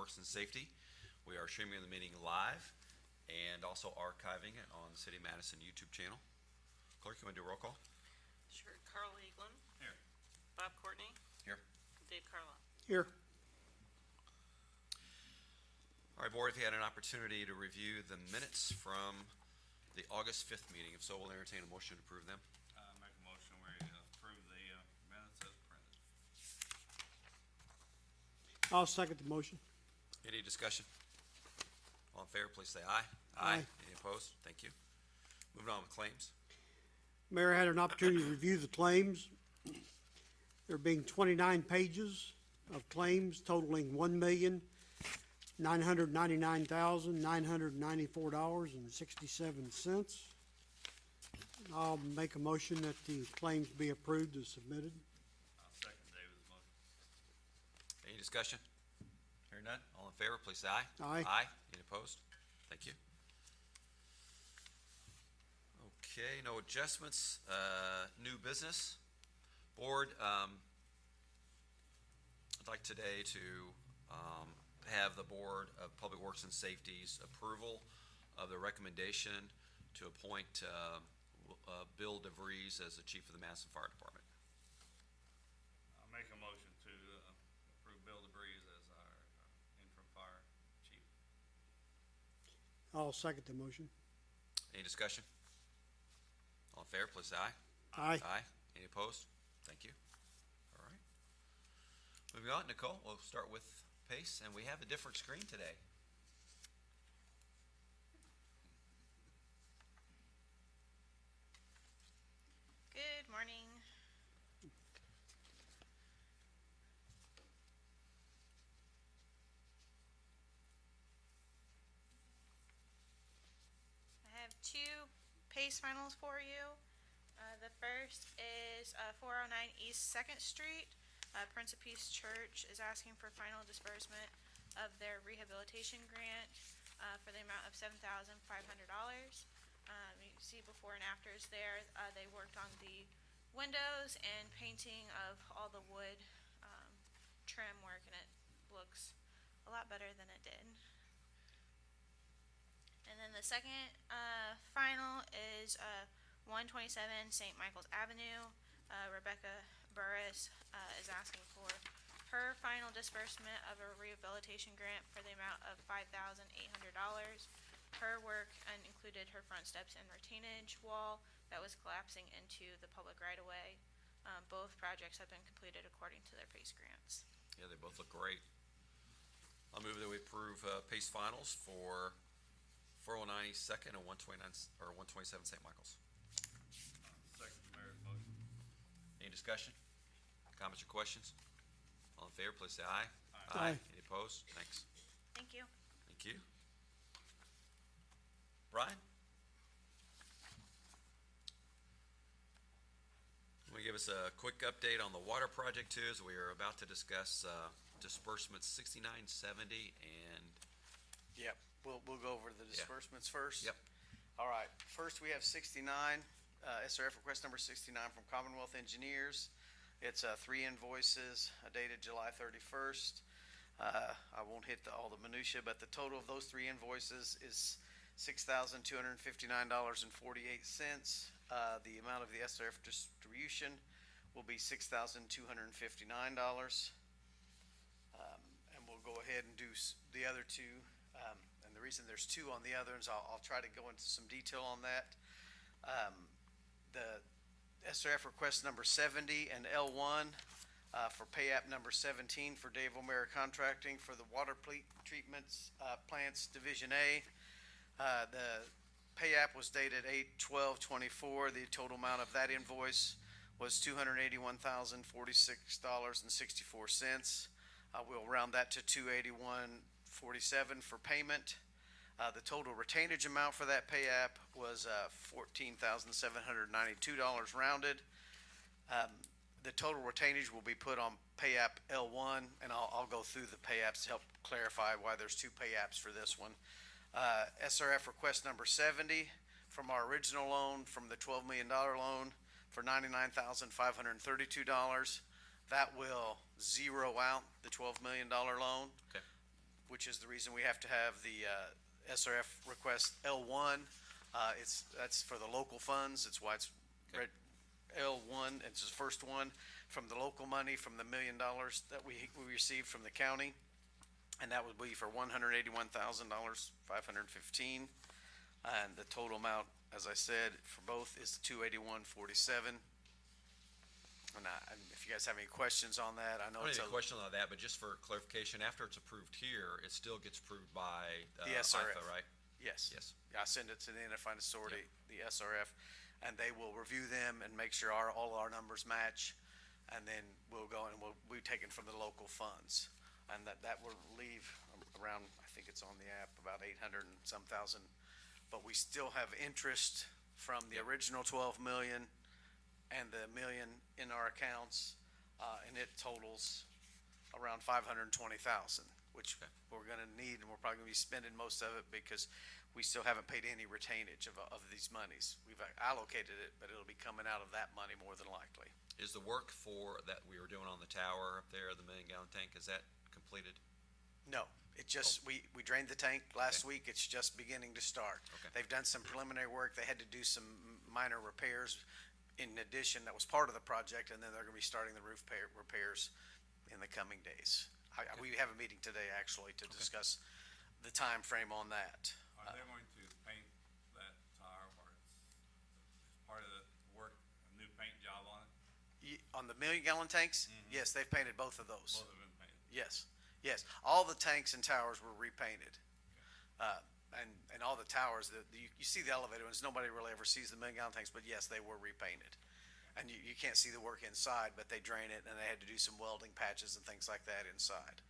Works and Safety. We are streaming the meeting live and also archiving it on the City of Madison YouTube channel. Clerk, you want to do a roll call? Sure. Carl Eaglin. Here. Bob Courtney. Here. Dave Carla. Here. All right, Board, if you had an opportunity to review the minutes from the August 5th meeting, if so, we'll entertain a motion to approve them. Make a motion we approve the minutes as printed. I'll second the motion. Any discussion? All in favor, please say aye. Aye. Any opposed? Thank you. Moving on with claims. Mayor had an opportunity to review the claims. There being 29 pages of claims totaling $1,999,994.67. I'll make a motion that the claims be approved as submitted. I'll second David's motion. Any discussion? Hearing none, all in favor, please say aye. Aye. Aye. Any opposed? Thank you. Okay, no adjustments. New business. Board, I'd like today to have the Board of Public Works and Safety's approval of the recommendation to appoint Bill DeVries as the Chief of the Madison Fire Department. I'll make a motion to approve Bill DeVries as our interim fire chief. I'll second the motion. Any discussion? All in favor, please say aye. Aye. Aye. Any opposed? Thank you. All right. Moving on, Nicole, we'll start with Pace, and we have a different screen today. Good morning. I have two PACE finals for you. The first is 409 East 2nd Street. Prince of Peace Church is asking for final disbursement of their rehabilitation grant for the amount of $7,500. You can see before and afters there. They worked on the windows and painting of all the wood trim work, and it looks a lot better than it did. And then the second final is 127 St. Michael's Avenue. Rebecca Burris is asking for her final disbursement of a rehabilitation grant for the amount of $5,800. Her work included her front steps and retainage wall that was collapsing into the public right-of-way. Both projects have been completed according to their PACE grants. Yeah, they both look great. I'll move that we approve Pace finals for 409 East 2nd and 129 or 127 St. Michael's. Second the mayor's motion. Any discussion? Comments or questions? All in favor, please say aye. Aye. Any opposed? Thanks. Thank you. Thank you. Brian? Want to give us a quick update on the water project too, as we are about to discuss disbursements 6970 and Yep, we'll go over the disbursements first. Yep. All right, first we have 69, SRF request number 69 from Commonwealth Engineers. It's 3 invoices dated July 31st. I won't hit all the minutia, but the total of those 3 invoices is $6,259.48. The amount of the SRF distribution will be $6,259. And we'll go ahead and do the other 2. And the reason there's 2 on the others, I'll try to go into some detail on that. The SRF request number 70 and L1 for pay app number 17 for Dave O'Mara Contracting for the water treatments plants Division A. The pay app was dated 8/12/24. The total amount of that invoice was $281,046.64. We'll round that to $281.47 for payment. The total retainage amount for that pay app was $14,792 rounded. The total retainage will be put on pay app L1, and I'll go through the pay apps to help clarify why there's 2 pay apps for this one. SRF request number 70 from our original loan, from the $12 million loan for $99,532. That will zero out the $12 million loan. Okay. which is the reason we have to have the SRF request L1. That's for the local funds. It's why it's red L1. It's the first one from the local money from the $1 million that we received from the county. And that would be for $181,515. And the total amount, as I said, for both is $281,47. And if you guys have any questions on that, I know I don't it's have any question on that, but just for clarification, after it's approved here, it still gets approved by The SRF. IFA, right? Yes. Yes. I send it to the Unified Authority, the SRF, and they will review them and make sure all our numbers match. And then we'll go and we take it from the local funds. And that will leave around, I think it's on the app, about 800 and some thousand. But we still have interest from the original 12 million and the million in our accounts, and it totals around 520,000, which Okay. we're gonna need, and we're probably gonna be spending most of it because we still haven't paid any retainage of these monies. We've allocated it, but it'll be coming out of that money more than likely. Is the work that we were doing on the tower up there, the 1-million-gallon tank, is that completed? No, it just, we drained the tank last Okay. week, it's just beginning to start. Okay. They've done some preliminary work, they had to do some minor repairs in addition, that was part of the project, and then they're gonna be starting the roof repairs in the coming days. We have a meeting today, actually, to discuss the time frame on that. Are they going to paint that tower, or it's part of the work, a new paint job on it? On the 1-million-gallon tanks, yes, they've painted both of those. Both have been painted. Yes, yes. All the tanks and towers were repainted. And all the towers, you see the elevator ones, nobody really ever sees the 1-million-gallon tanks, but yes, they were repainted. And you can't see the work inside, but they drain it, and they had to do some welding patches and things like that inside.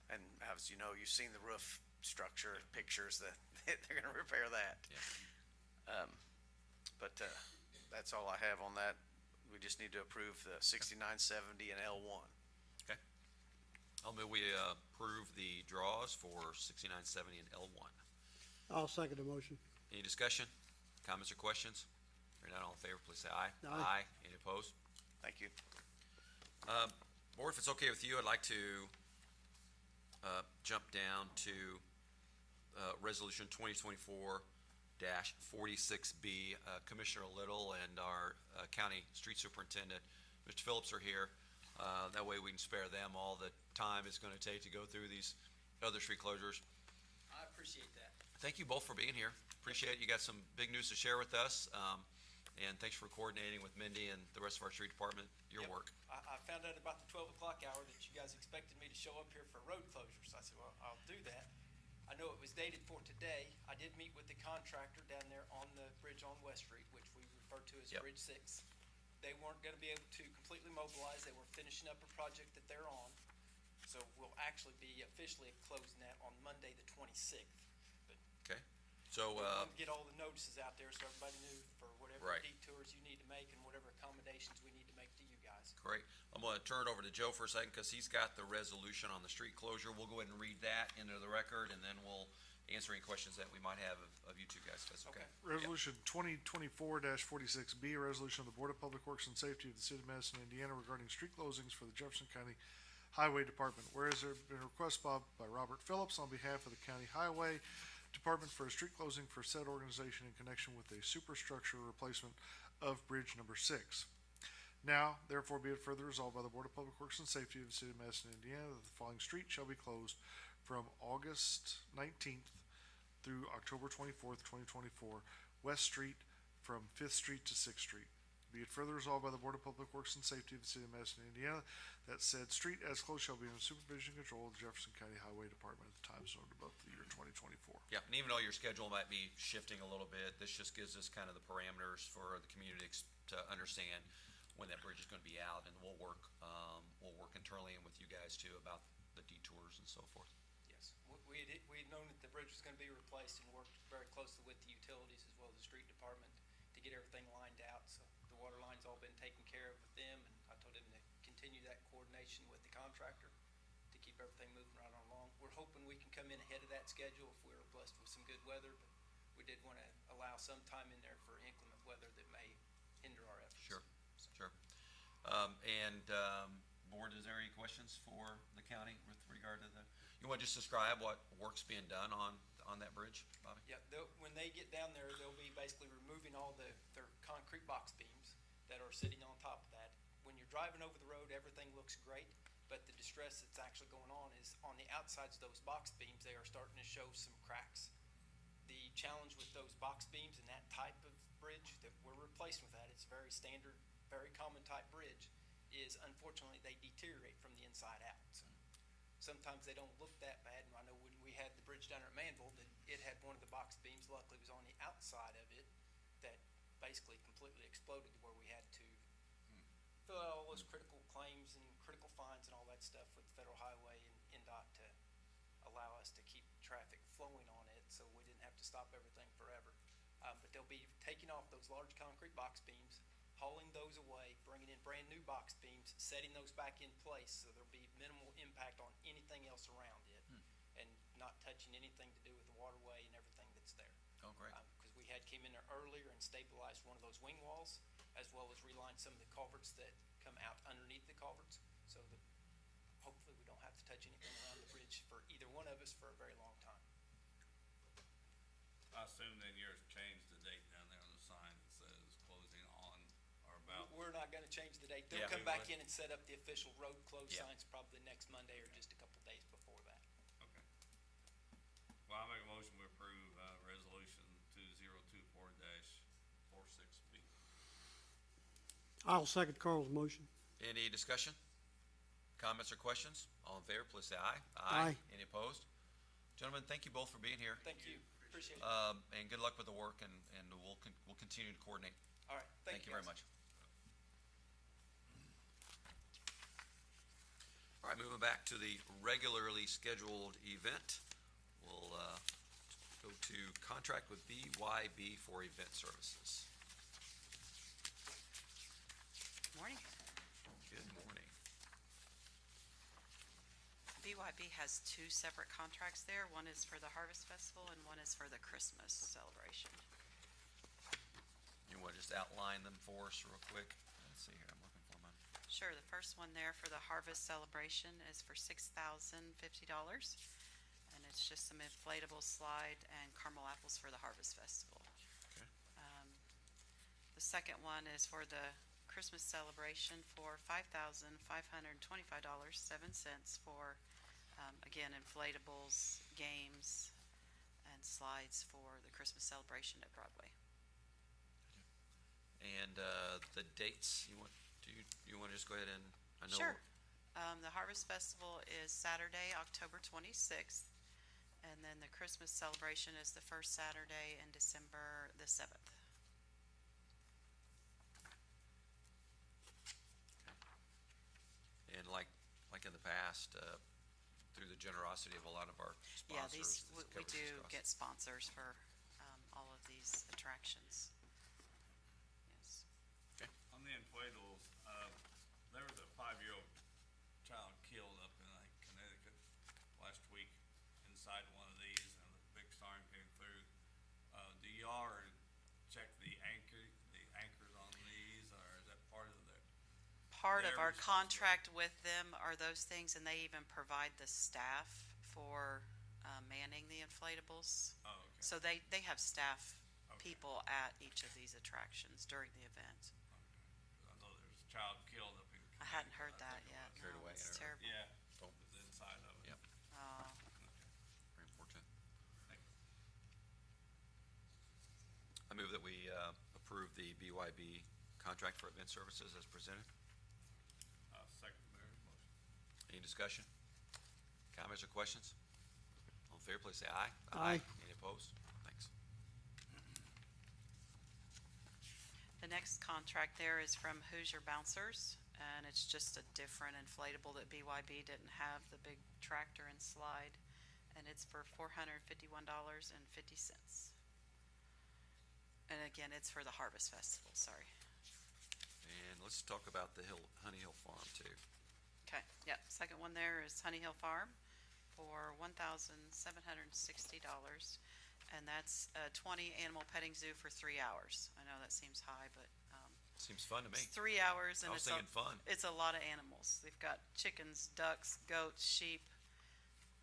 And as you know, you've seen the roof structure pictures, that they're gonna repair that. Yeah. But that's all I have on that. We just need to approve the 6970 and L1. Okay. I'll move we approve the draws for 6970 and L1. I'll second the motion. Any discussion, comments, or questions? Hearing none, all in favor, please say aye. Aye. Any opposed? Thank you. Board, if it's okay with you, I'd like to jump down to Resolution 2024-46B. Commissioner Little and our County Street Superintendent, Mr. Phillips, are here. That way we can spare them all the time it's going to take to go through these other street closures. I appreciate that. Thank you both for being here. Appreciate it. You got some big news to share with us. And thanks for coordinating with Mindy and the rest of our street department, your Yep. work. I found out about the 12 o'clock hour that you guys expected me to show up here for road closures. I said, well, I'll do that. I know it was dated for today. I did meet with the contractor down there on the bridge on West Street, which we refer to as Yep. Bridge 6. They weren't gonna be able to completely mobilize. They were finishing up a project that they're on. So we'll actually be officially closing that on Monday, the 26th. But Okay? So, we wanted to get all the notices out there so everybody knew for whatever Right. detours you need to make and whatever accommodations we need to make to you guys. great. I'm going to turn it over to Joe for a second because he's got the resolution on the street closure. We'll go ahead and read that into the record, and then we'll answer any questions that we might have of you two guys, if that's okay. Okay. Resolution 2024-46B, a resolution of the Board of Public Works and Safety of the City of Madison, Indiana regarding street closings for the Jefferson County Highway Department. Whereas there have been a request by Robert Phillips on behalf of the County Highway Department for a street closing for said organization in connection with a superstructure replacement of Bridge Number 6. Now, therefore, be it further resolved by the Board of Public Works and Safety of the City of Madison, Indiana, that the following street shall be closed from August 19th through October 24th, 2024. West Street from 5th Street to 6th Street. Be it further resolved by the Board of Public Works and Safety of the City of Madison, Indiana, that said street as closed shall be under supervision and control of the Jefferson County Highway Department at the time noted above for the year 2024. Yeah, and even though your schedule might be shifting a little bit, this just gives us kind of the parameters for the community to understand when that bridge is going to be out, and we'll work internally and with you guys too about the detours and so forth. Yes, we'd known that the bridge was gonna be replaced and worked very closely with the utilities as well as the street department to get everything lined out, so the water line's all been taken care of with them, and I told him to continue that coordination with the contractor to keep everything moving right on along. We're hoping we can come in ahead of that schedule if we're blessed with some good weather, but we did wanna allow some time in there for inclement weather that may hinder our efforts. Sure. Sure. Board, is there any questions for the county with regard to the, you You wanna just describe what work's being done on that bridge, Bobby? Yeah, when they get down there, they'll be basically removing all their concrete box beams that are sitting on top of that. When you're driving over the road, everything looks great, but the distress that's actually going on is on the outsides of those box beams, they are starting to show some cracks. The challenge with those box beams and that type of bridge that we're replacing with that, it's a very standard, very common type bridge, is unfortunately they deteriorate from the inside out. So sometimes they don't look that bad. And I know when we had the bridge down at Manville, that it had one of the box beams, luckily it was on the outside of it, that basically completely exploded to where we had to fill out all those critical claims and critical fines and all that stuff with Federal Highway and NDOT to allow us to keep traffic flowing on it, so we didn't have to stop everything forever. But they'll be taking off those large concrete box beams, hauling those away, bringing in brand new box beams, setting those back in place, so there'll be minimal impact on anything else around it, and not touching anything to do with the waterway and everything that's there. Oh, great. Because we had came in there earlier and stabilized one of those wing walls, as well as relined some of the culverts that come out underneath the culverts, so that hopefully we don't have to touch anything around the bridge for either one of us for a very long time. I assume then yours changed the date down there on the sign that says closing on or about. We're not gonna change the date. They'll Yeah. come back in and set up the official road close Yeah. signs probably next Monday or just a couple days before that. Okay. Well, I make a motion to approve, resolution 2024-46B. I'll second Carl's motion. Any discussion? Comments or questions? All in favor, please say aye. Aye. Any opposed? Gentlemen, thank you both for being here. Thank you. Appreciate it. And good luck with the work, and we'll continue to coordinate. All right. Thank you very guys. much. All right, moving back to the regularly scheduled event. We'll go to contract with BYB for event services. Morning. Good morning. BYB has two separate contracts there. One is for the Harvest Festival and one is for the Christmas celebration. You want to just outline them for us real quick? Let's see here, I'm looking for mine. Sure, the first one there for the Harvest Celebration is for $6,050. And it's just some inflatable slide and caramel apples for the Harvest Festival. Okay. The second one is for the Christmas celebration for $5,525.07 for, again, inflatables, games, and slides for the Christmas celebration at Broadway. And the dates, you want to just go ahead and, I know. Sure. The Harvest Festival is Saturday, October 26th, and then the Christmas celebration is the first Saturday in December the 7th. And like in the past, through the generosity of a lot of our Yeah, sponsors. we this covers do these costs. get sponsors for all of these attractions. Yes. On the inflatables, there was a 5-year-old child killed up in Connecticut last week inside one of these, and the big storm came through. Do y'all check the anchors on these, or is that part of the? Part of Their our responsibility. contract with them are those things, and they even provide the staff for manning the inflatables. Oh, okay. So they have staff Okay. people at each of these attractions during the event. Okay. I know there was a child killed up in. I hadn't heard Connecticut, I that think it yet. was. Carried No, away, it's or- terrible. Yeah, Oh. it was inside of it. Yep. Uh, Very unfortunate. Thank you. I move that we approve the BYB contract for event services as presented. Second Mayor's motion. Any discussion? Comments or questions? All in favor, please say aye. Aye. Any opposed? Thanks. The next contract there is from Hoosier Bouncers, and it's just a different inflatable that BYB didn't have, the big tractor and slide, and it's for $451.50. And again, it's for the Harvest Festival, sorry. And let's talk about the Honey Hill Farm too. Okay, yep, second one there is Honey Hill Farm for $1,760, and that's a 20 animal petting zoo for 3 hours. I know that seems high, but, Seems fun to me. it's 3 hours and I was it's thinking fun. it's a lot of animals. They've got chickens, ducks, goats, sheep,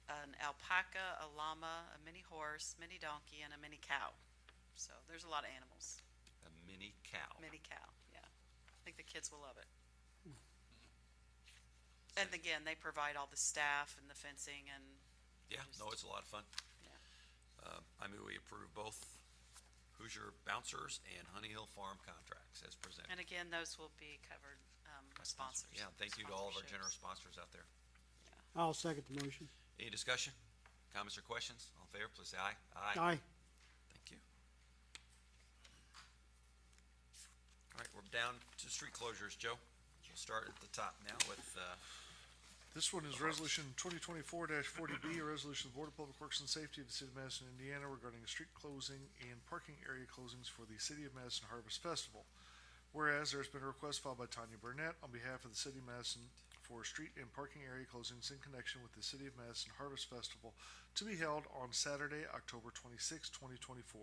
an alpaca, a llama, a mini horse, mini donkey, and a mini cow. So there's a lot of animals. A mini cow. Mini cow, yeah. I think the kids will love it. And again, they provide all the staff and the fencing and, Yeah, no, it's a lot of fun. yeah. I move we approve both Hoosier Bouncers and Honey Hill Farm contracts as presented. And again, those will be covered, sponsors. Yeah, thank you to all of our sponsorships. generous sponsors out there. I'll second the motion. Any discussion, comments, or questions? All in favor, please say aye. Aye. Thank you. All right, we're down to street closures, Joe. We'll start at the top now with, This one is Resolution 2024-40B, a resolution of the Board of Public Works and Safety of the City of Madison, Indiana regarding a street closing and parking area closings for the City of Madison Harvest Festival. Whereas there's been a request filed by Tanya Burnett on behalf of the City of Madison for street and parking area closings in connection with the City of Madison Harvest Festival to be held on Saturday, October 26, 2024.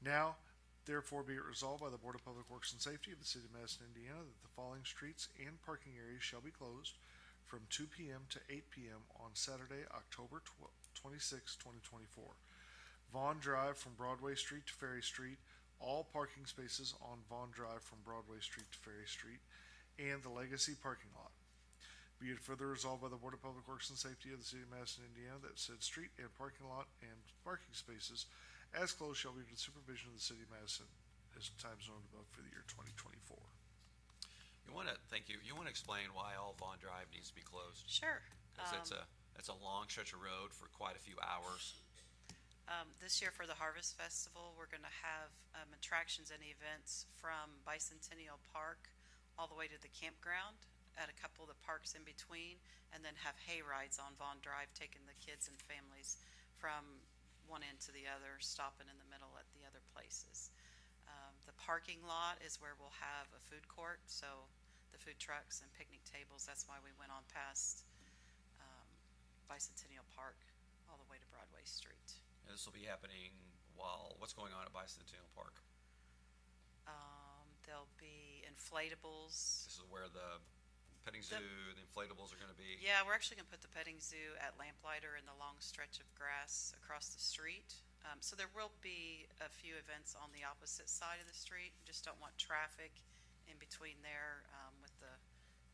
Now, therefore be it resolved by the Board of Public Works and Safety of the City of Madison, Indiana, that the following streets and parking areas shall be closed from 2 p.m. to 8 p.m. on Saturday, October 26, 2024. Vaughn Drive from Broadway Street to Ferry Street, all parking spaces on Vaughn Drive from Broadway Street to Ferry Street, and the Legacy parking lot. Be it further resolved by the Board of Public Works and Safety of the City of Madison, Indiana, that said street and parking lot and parking spaces as closed shall be under the supervision of the City of Madison as time zoned above for the year 2024. thank you, you wanna explain why all Vaughn Drive needs to be closed? Sure. Cause that's a long stretch of road for quite a few hours. This year for the Harvest Festival, we're gonna have, attractions and events from Bicentennial Park all the way to the campground at a couple of the parks in between, and then have hay rides on Vaughn Drive, taking the kids and families from one end to the other, stopping in the middle at the other places. The parking lot is where we'll have a food court, so the food trucks and picnic tables, that's why we went on past, Bicentennial Park all the way to Broadway Street. And this will be happening while, what's going on at Bicentennial Park? There'll be inflatables. This is where the petting zoo, the inflatables are gonna be. Yeah, we're actually gonna put the petting zoo at Lamplighter in the long stretch of grass across the street. So there will be a few events on the opposite side of the street. We just don't want traffic in between there, with the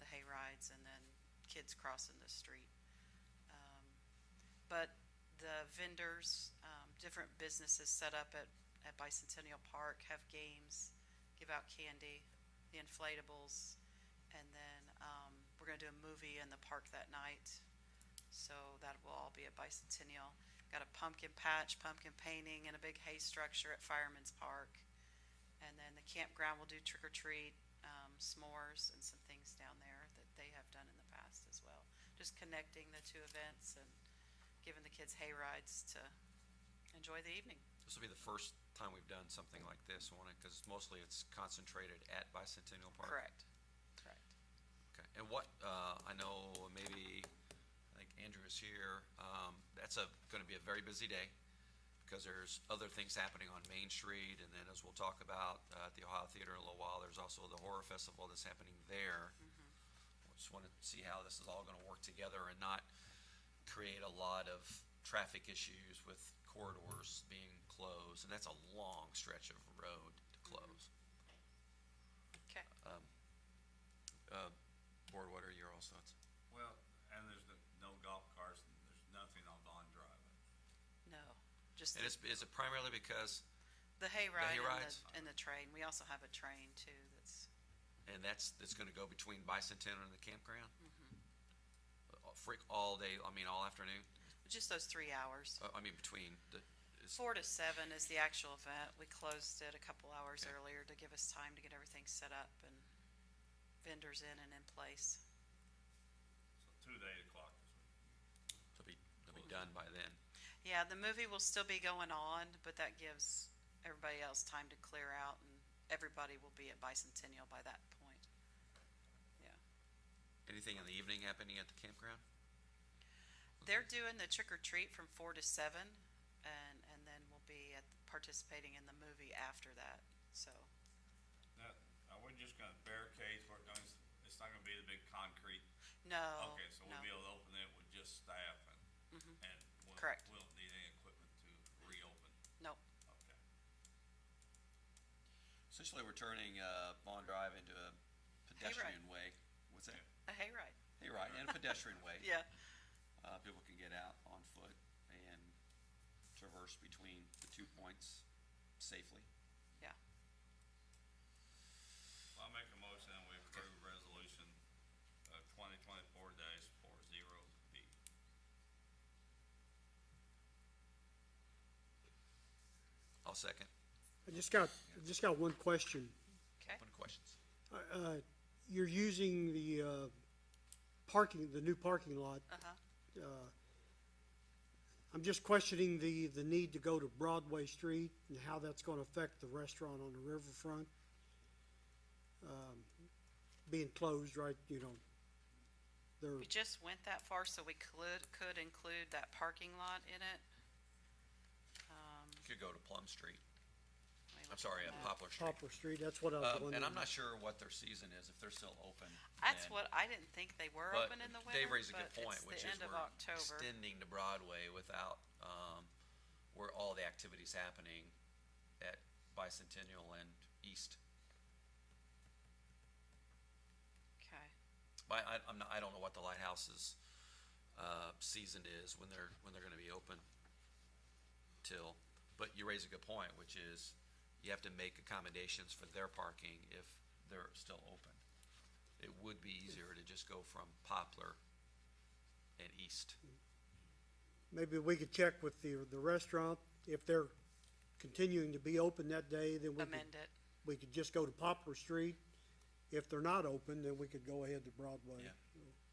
hay rides and then kids crossing the street. But the vendors, different businesses set up at Bicentennial Park have games, give out candy, the inflatables, and then, we're gonna do a movie in the park that night. So that will all be at Bicentennial. Got a pumpkin patch, pumpkin painting, and a big hay structure at Fireman's Park. And then the campground will do trick or treat, s'mores and some things down there that they have done in the past as well. Just connecting the two events and giving the kids hay rides to enjoy the evening. This will be the first time we've done something like this, cause mostly it's concentrated at Bicentennial Park. Correct, correct. Okay, and what, I know maybe, I think Andrew is here, that's gonna be a very busy day, because there's other things happening on Main Street, and then as we'll talk about, at the Ohio Theater in a little while, there's also the horror festival that's happening there. Just wanna see how this is all gonna work together and not create a lot of traffic issues with corridors being closed, and that's a long stretch of road to close. Okay. Board, what are your all thoughts? Well, and there's no golf carts, and there's nothing on Vaughn Drive. No, just And is it primarily because, the hay ride hay and rides? and the train. We also have a train too that's, and that's gonna go between Bicentennial and the campground? All day, all afternoon? just those 3 hours. Between the, 4 to 7 is the actual event. We closed it a couple hours Okay. earlier to give us time to get everything set up and vendors in and in place. So 2 to 8 o'clock this week. they'll be done by then. Yeah, the movie will still be going on, but that gives everybody else time to clear out, and everybody will be at Bicentennial by that point. Yeah. Anything in the evening happening at the campground? They're doing the trick or treat from 4 to 7, and then we'll be participating in the movie after that, so. Now, are we just gonna barricade where it's not gonna be the big concrete? No, Okay, so we'll no. be able to open it with just staff and, And Correct. we don't need any equipment to reopen? Nope. Okay. Essentially, we're turning, Vaughn Drive into a pedestrian way. What's that? A hayride. Hey, right, and a pedestrian way. Yeah. People can get out on foot and traverse between the 2 points safely. Yeah. I'll make a motion that we approve resolution, 2024-40B. I'll second. I just got one question. Okay. Open to questions. You're using the new parking lot. Uh-huh. I'm just questioning the need to go to Broadway Street and how that's gonna affect the restaurant on the riverfront. Being closed, right, they're, We just went that far, so we could include that parking lot in it. You could go to Plum Street. Let me I'm look sorry, at that. Poplar Street. Poplar Street, that's what I was wondering. And I'm not sure what their season is, if they're still open. That's then. what, I didn't think they were But open in the winter, Dave raised a but good point, it's which the is end of we're October. extending to Broadway without, where all the activities happening at Bicentennial and East. Okay. But I don't know what the Lighthouse's, season is, when they're gonna be open till. But you raise a good point, which is you have to make accommodations for their parking if they're still open. It would be easier to just go from Poplar and East. Maybe we could check with the restaurant, if they're continuing to be open that day, then Amend it. we could just go to Poplar Street. If they're not open, then we could go ahead to Broadway. Yeah.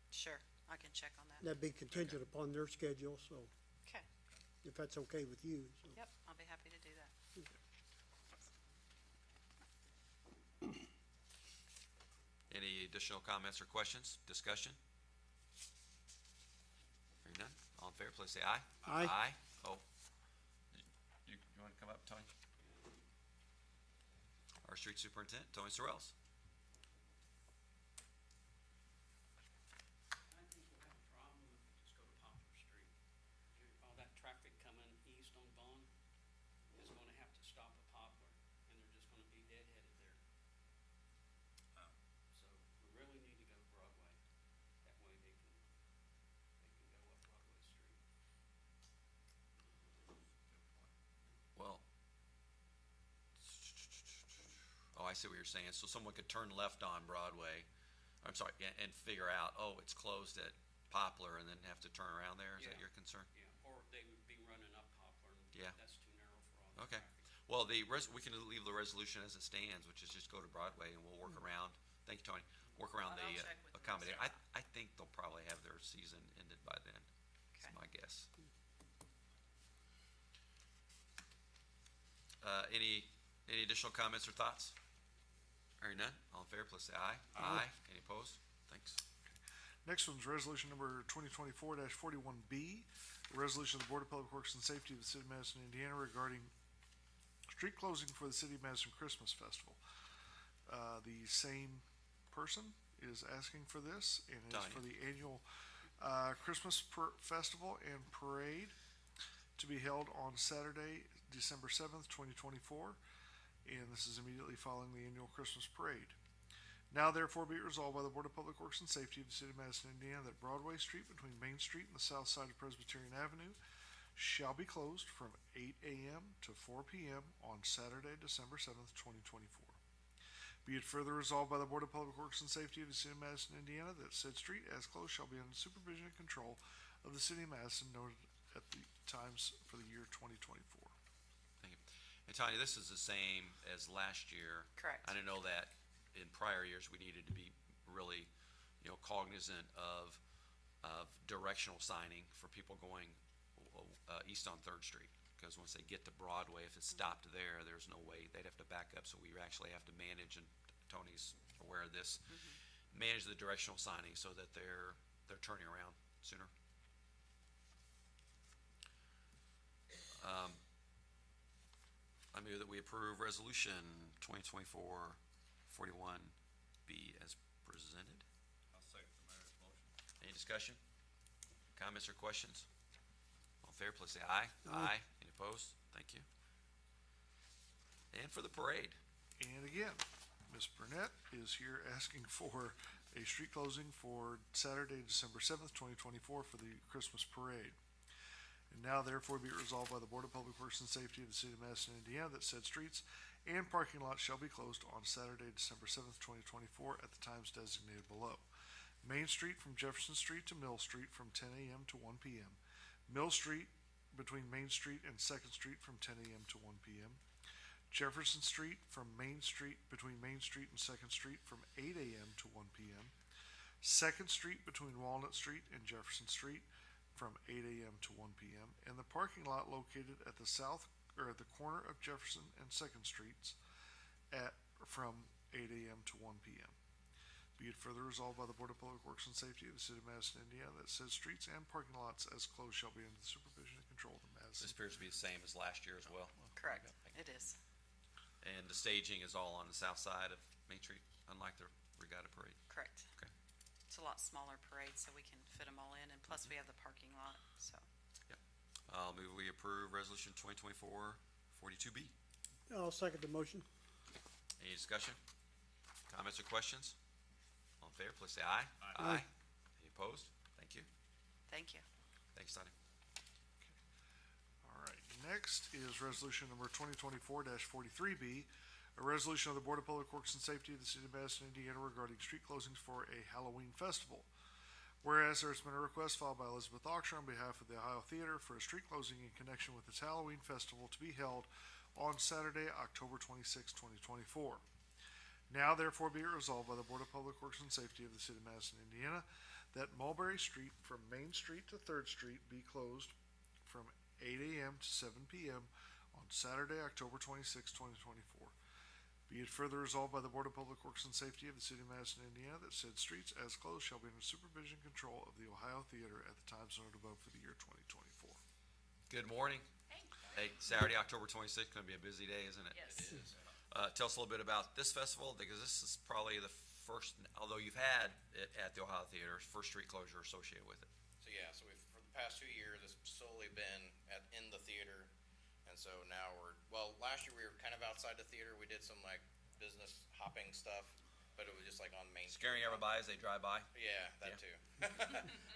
Sure, I can check on that. That'd be contingent upon their schedule, so Okay. if that's okay with you, so. Yep, I'll be happy to do that. Any additional comments or questions, discussion? Hearing none, all in favor, please say aye. Aye. Aye. Oh, you wanna come up, Tony? Our street superintendent, Tony Sorrells. I think we'll have a problem if we just go to Poplar Street. All that traffic coming east on Vaughn is gonna have to stop at Poplar, and they're just gonna be deadheaded there. Oh. So we really need to go Broadway. That way they can go up Broadway Street. Well, oh, I see what you're saying. So someone could turn left on Broadway, I'm sorry, and figure out, oh, it's closed at Poplar, and then have to turn around there? Is that Yeah. your concern? Yeah, or they would be running up Poplar, and Yeah. that's too narrow for all the Okay. traffic. Well, we can leave the resolution as it stands, which is just go to Broadway, and we'll work around, thank you, Tony, work around I'll the check with the accommodation. restaurant. I think they'll probably have their season ended by then, is Okay. my guess. Any additional comments or thoughts? Hearing none, all in favor, please say aye. Aye. Any opposed? Thanks. Next one's resolution number 2024-41B, a resolution of the Board of Public Works and Safety of the City of Madison, Indiana regarding street closing for the City of Madison Christmas Festival. The same person is asking for this, and it's Tanya. for the annual Christmas Festival and Parade to be held on Saturday, December 7th, 2024, and this is immediately following the annual Christmas Parade. Now therefore be it resolved by the Board of Public Works and Safety of the City of Madison, Indiana, that Broadway Street between Main Street and the south side of Presbyterian Avenue shall be closed from 8 a.m. to 4 p.m. on Saturday, December 7th, 2024. Be it further resolved by the Board of Public Works and Safety of the City of Madison, Indiana, that said street as closed shall be under supervision and control of the City of Madison noted at the times for the year 2024. Thank you. And Tanya, this is the same as last year. Correct. I didn't know that in prior years, we needed to be really, cognizant of directional signing for people going, east on Third Street. Because once they get to Broadway, if it's stopped there, there's no way, they'd have to back up, so we actually have to manage, and Tony's aware of this, manage the directional signing so that they're turning around sooner. I move that we approve resolution 2024-41B as presented. I'll second the mayor's motion. Any discussion? Comments or questions? favor, please say aye. Aye. Any opposed? Thank you. And for the parade. And again, Ms. Burnett is here asking for a street closing for Saturday, December 7th, 2024 for the Christmas parade. And now therefore be it resolved by the Board of Public Works and Safety of the City of Madison, Indiana, that said streets and parking lots shall be closed on Saturday, December 7th, 2024 at the times designated below. Main Street from Jefferson Street to Mill Street from 10 a.m. to 1 p.m. Mill Street between Main Street and Second Street from 10 a.m. to 1 p.m. Jefferson Street from Main Street between Main Street and Second Street from 8 a.m. to 1 p.m. Second Street between Walnut Street and Jefferson Street from 8 a.m. to 1 p.m. and the parking lot located at the at the corner of Jefferson and Second Streets from 8 a.m. to 1 p.m. Be it further resolved by the Board of Public Works and Safety of the City of Madison, Indiana, that said streets and parking lots as closed shall be under the supervision and control of the This Madison. appears to be the same as last year as well. Correct, it is. And the staging is all on the south side of Main Street, unlike the Regatta Parade. Correct. Okay. It's a lot smaller parade, so we can fit them all in, and plus we have the parking lot, so. I'll move we approve resolution 2024-42B. I'll second the motion. Any discussion? Comments or questions? All in favor, please say aye. Aye. Any opposed? Thank you. Thank you. Thanks, Tony. All right, next is resolution number 2024-43B, a resolution of the Board of Public Works and Safety of the City of Madison, Indiana regarding street closings for a Halloween festival. Whereas there's been a request filed by Elizabeth Oxer on behalf of the Ohio Theater for a street closing in connection with its Halloween festival to be held on Saturday, October 26, 2024. Now therefore be it resolved by the Board of Public Works and Safety of the City of Madison, Indiana, that Mulberry Street from Main Street to Third Street be closed from 8 a.m. to 7 p.m. on Saturday, October 26, 2024. Be it further resolved by the Board of Public Works and Safety of the City of Madison, Indiana, that said streets as closed shall be under supervision and control of the Ohio Theater at the times noted above for the year 2024. Good morning. Hey, Saturday, October 26th, going to be a busy day, isn't it? Yes. It is. Tell us a little bit about this festival, because this is probably the first, although you've had it at the Ohio Theater, first street closure associated with it. So yeah, so we've, for the past 2 years, it's solely been in the theater. And so now last year we were kind of outside the theater. We did some like business hopping stuff, but it was just like on Main Street. Scaring everybody as they drive by. Yeah, that too.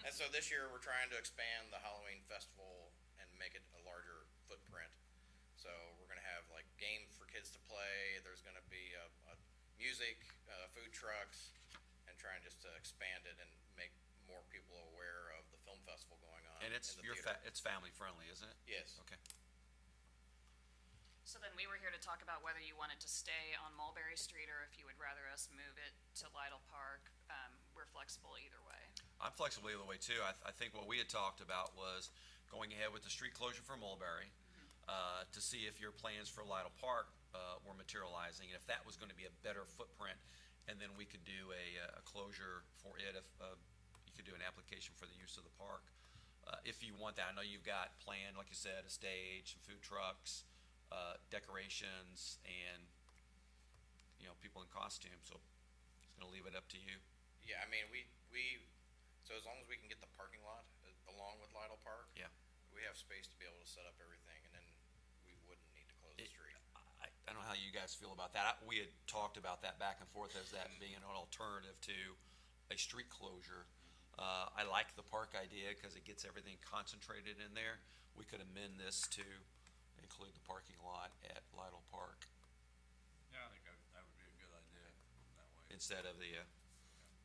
And so this year we're trying to expand the Halloween festival and make it a larger footprint. So we're gonna have like games for kids to play. There's gonna be a music, food trucks, and trying just to expand it and make more people aware of the film festival going on. And it's in the theater. it's family friendly, isn't it? Yes. Okay. So then we were here to talk about whether you wanted to stay on Mulberry Street or if you would rather us move it to Lytle Park. We're flexible either way. I'm flexible either way too. I think what we had talked about was going ahead with the street closure for Mulberry, to see if your plans for Lytle Park, were materializing, and if that was gonna be a better footprint, and then we could do a closure for it if, you could do an application for the use of the park. If you want that, I know you've got planned, like you said, a stage, some food trucks, decorations, and, people in costume, so it's gonna leave it up to you. Yeah, I mean, so as long as we can get the parking lot along with Lytle Park. Yeah. We have space to be able to set up everything, and then we wouldn't need to close the street. I don't know how you guys feel about that. We had talked about that back and forth as that being an alternative to a street closure. I like the park idea because it gets everything concentrated in there. We could amend this to include the parking lot at Lytle Park Yeah, I think that would be a good idea that way. instead of the,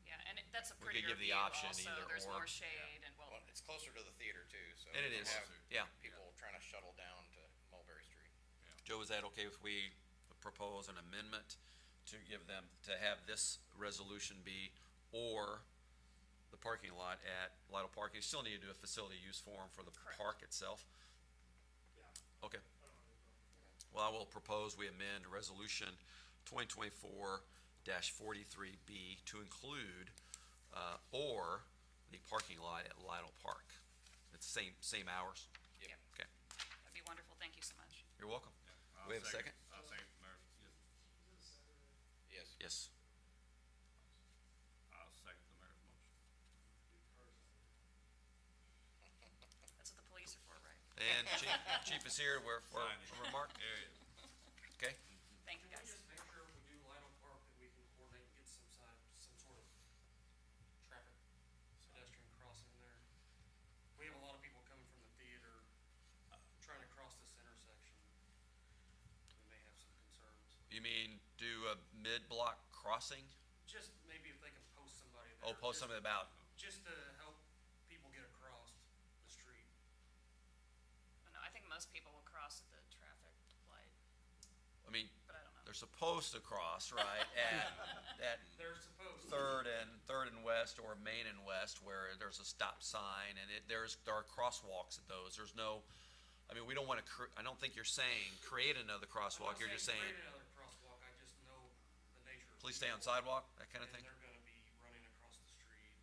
Yeah, and that's a We could prettier give the view option also. either There's or. more shade and Well, it's closer to the theater too, so. and it we is, don't have yeah. people trying to shuttle down to Mulberry Street. Joe, is that okay if we propose an amendment to give them, to have this resolution be or the parking lot at Lytle Park? You still need to do a facility use form for the Correct. park itself? Okay. Well, I will propose we amend resolution 2024-43B to include, or the parking lot at Lytle Park. It's same hours? Yep. Okay, that'd be wonderful. Thank you so much. you're welcome. I'll We have a second? I'll second the mayor's, Yes. Yes. I'll second the mayor's motion. That's what the police are for, right? Chief is here, for Sign a remark, Area. okay? Thank you, guys. Just make sure if we do Lidle Park that we can coordinate and get some sort of traffic pedestrian crossing there. We have a lot of people coming from the theater, trying to cross this intersection. We may have some concerns. You mean do a mid-block crossing? Just maybe if they can post somebody there. Oh, post something about, Just to help people get across the street. No, I think most people will cross at the traffic light, I mean, but I don't know. they're supposed to cross, right, at They're supposed to. Third and West or Main and West where there's a stop sign and there are crosswalks at those. There's no, I mean, we don't wanna, I don't think you're saying create another crosswalk. You're just saying, Create another crosswalk, I just know the nature of. please stay on people, sidewalk, that kind of and thing. they're gonna be running across the street and.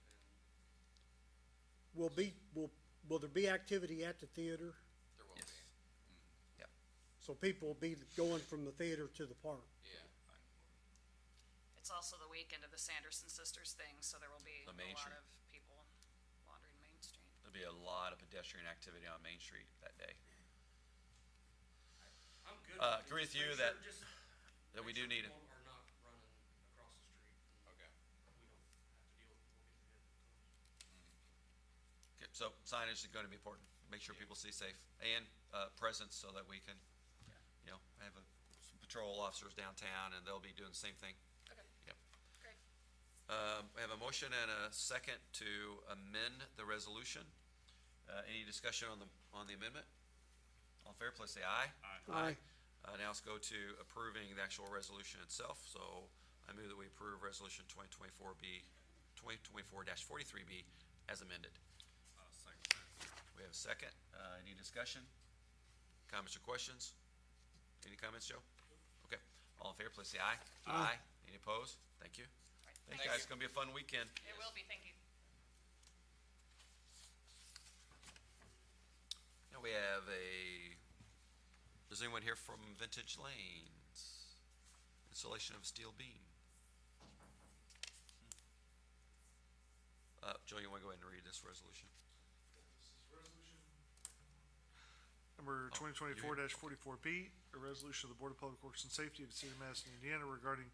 Will there be activity at the theater? There will Yes. be, Yep. So people will be going from the theater to the park? yeah. It's also the weekend of the Sanderson Sisters thing, so there will be The a Main lot Street. of people wandering Main Street. There'll be a lot of pedestrian activity on Main Street that day. I'm good. Agree with Just you make that- sure- just That we make do sure need it. people are not running across the street. And Okay. we don't have to deal with people getting hit. Okay, so signage is gonna be important. Make sure people see safe and, presence so that we can, you know, have some patrol officers downtown and they'll be doing the same thing. Okay. Yep. Great. We have a motion and a second to amend the resolution. Any discussion on the amendment? All in favor, please say aye. Aye. Now let's go to approving the actual resolution itself. So I move that we approve resolution 2024-43B as amended. Second that. We have a second. Any discussion? Comments or questions? Any comments, Joe? Okay. All in favor, please say aye. Aye. Any opposed? Thank you. All right. Thank you, guys. It's gonna be a fun weekend. It will be, thank you. Now we have does anyone here from Vintage Lanes? Installation of a steel beam. Joe, you wanna go ahead and read this resolution? Number Oh, 2024-44B, a resolution of the Board of Public Works and Safety of the City of Madison, Indiana regarding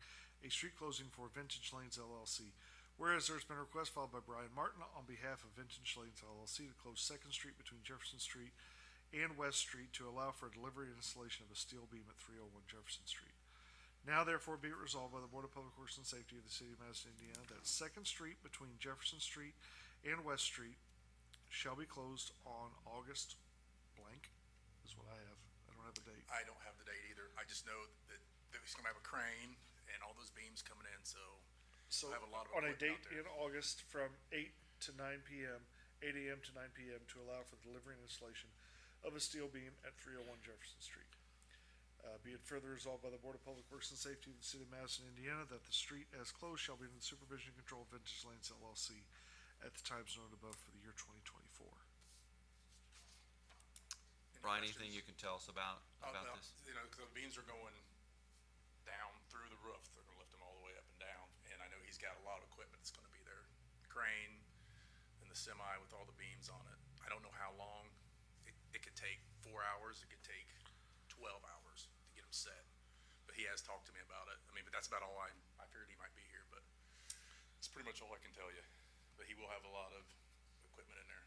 a street closing for Vintage Lanes LLC. Whereas there's been a request filed by Brian Martin on behalf of Vintage Lanes LLC to close Second Street between Jefferson Street and West Street to allow for delivery and installation of a steel beam at 301 Jefferson Street. Now therefore be it resolved by the Board of Public Works and Safety of the City of Madison, Indiana, that Second Street between Jefferson Street and West Street shall be closed on August blank, is what I have. I don't have a date. I don't have the date either. I just know that he's gonna have a crane and all those beams coming in, so So I have a lot of on a equipment date out there. in August from 8 to 9 p.m., 8 a.m. to 9 p.m. to allow for the delivery and installation of a steel beam at 301 Jefferson Street. Be it further resolved by the Board of Public Works and Safety of the City of Madison, Indiana, that the street as closed shall be under the supervision and control of Vintage Lanes LLC at the times noted above for the year 2024. Any Brian, questions? anything you can tell us about Well, this? You know, 'cause the beams are going down through the roof. They're gonna lift them all the way up and down. And I know he's got a lot of equipment that's gonna be there. The crane and the semi with all the beams on it. I don't know how long. It could take 4 hours. It could take 12 hours to get them set. But he has talked to me about it. I mean, but that's about all I figured he might be here, but it's pretty much all I can tell you. But he will have a lot of equipment in there.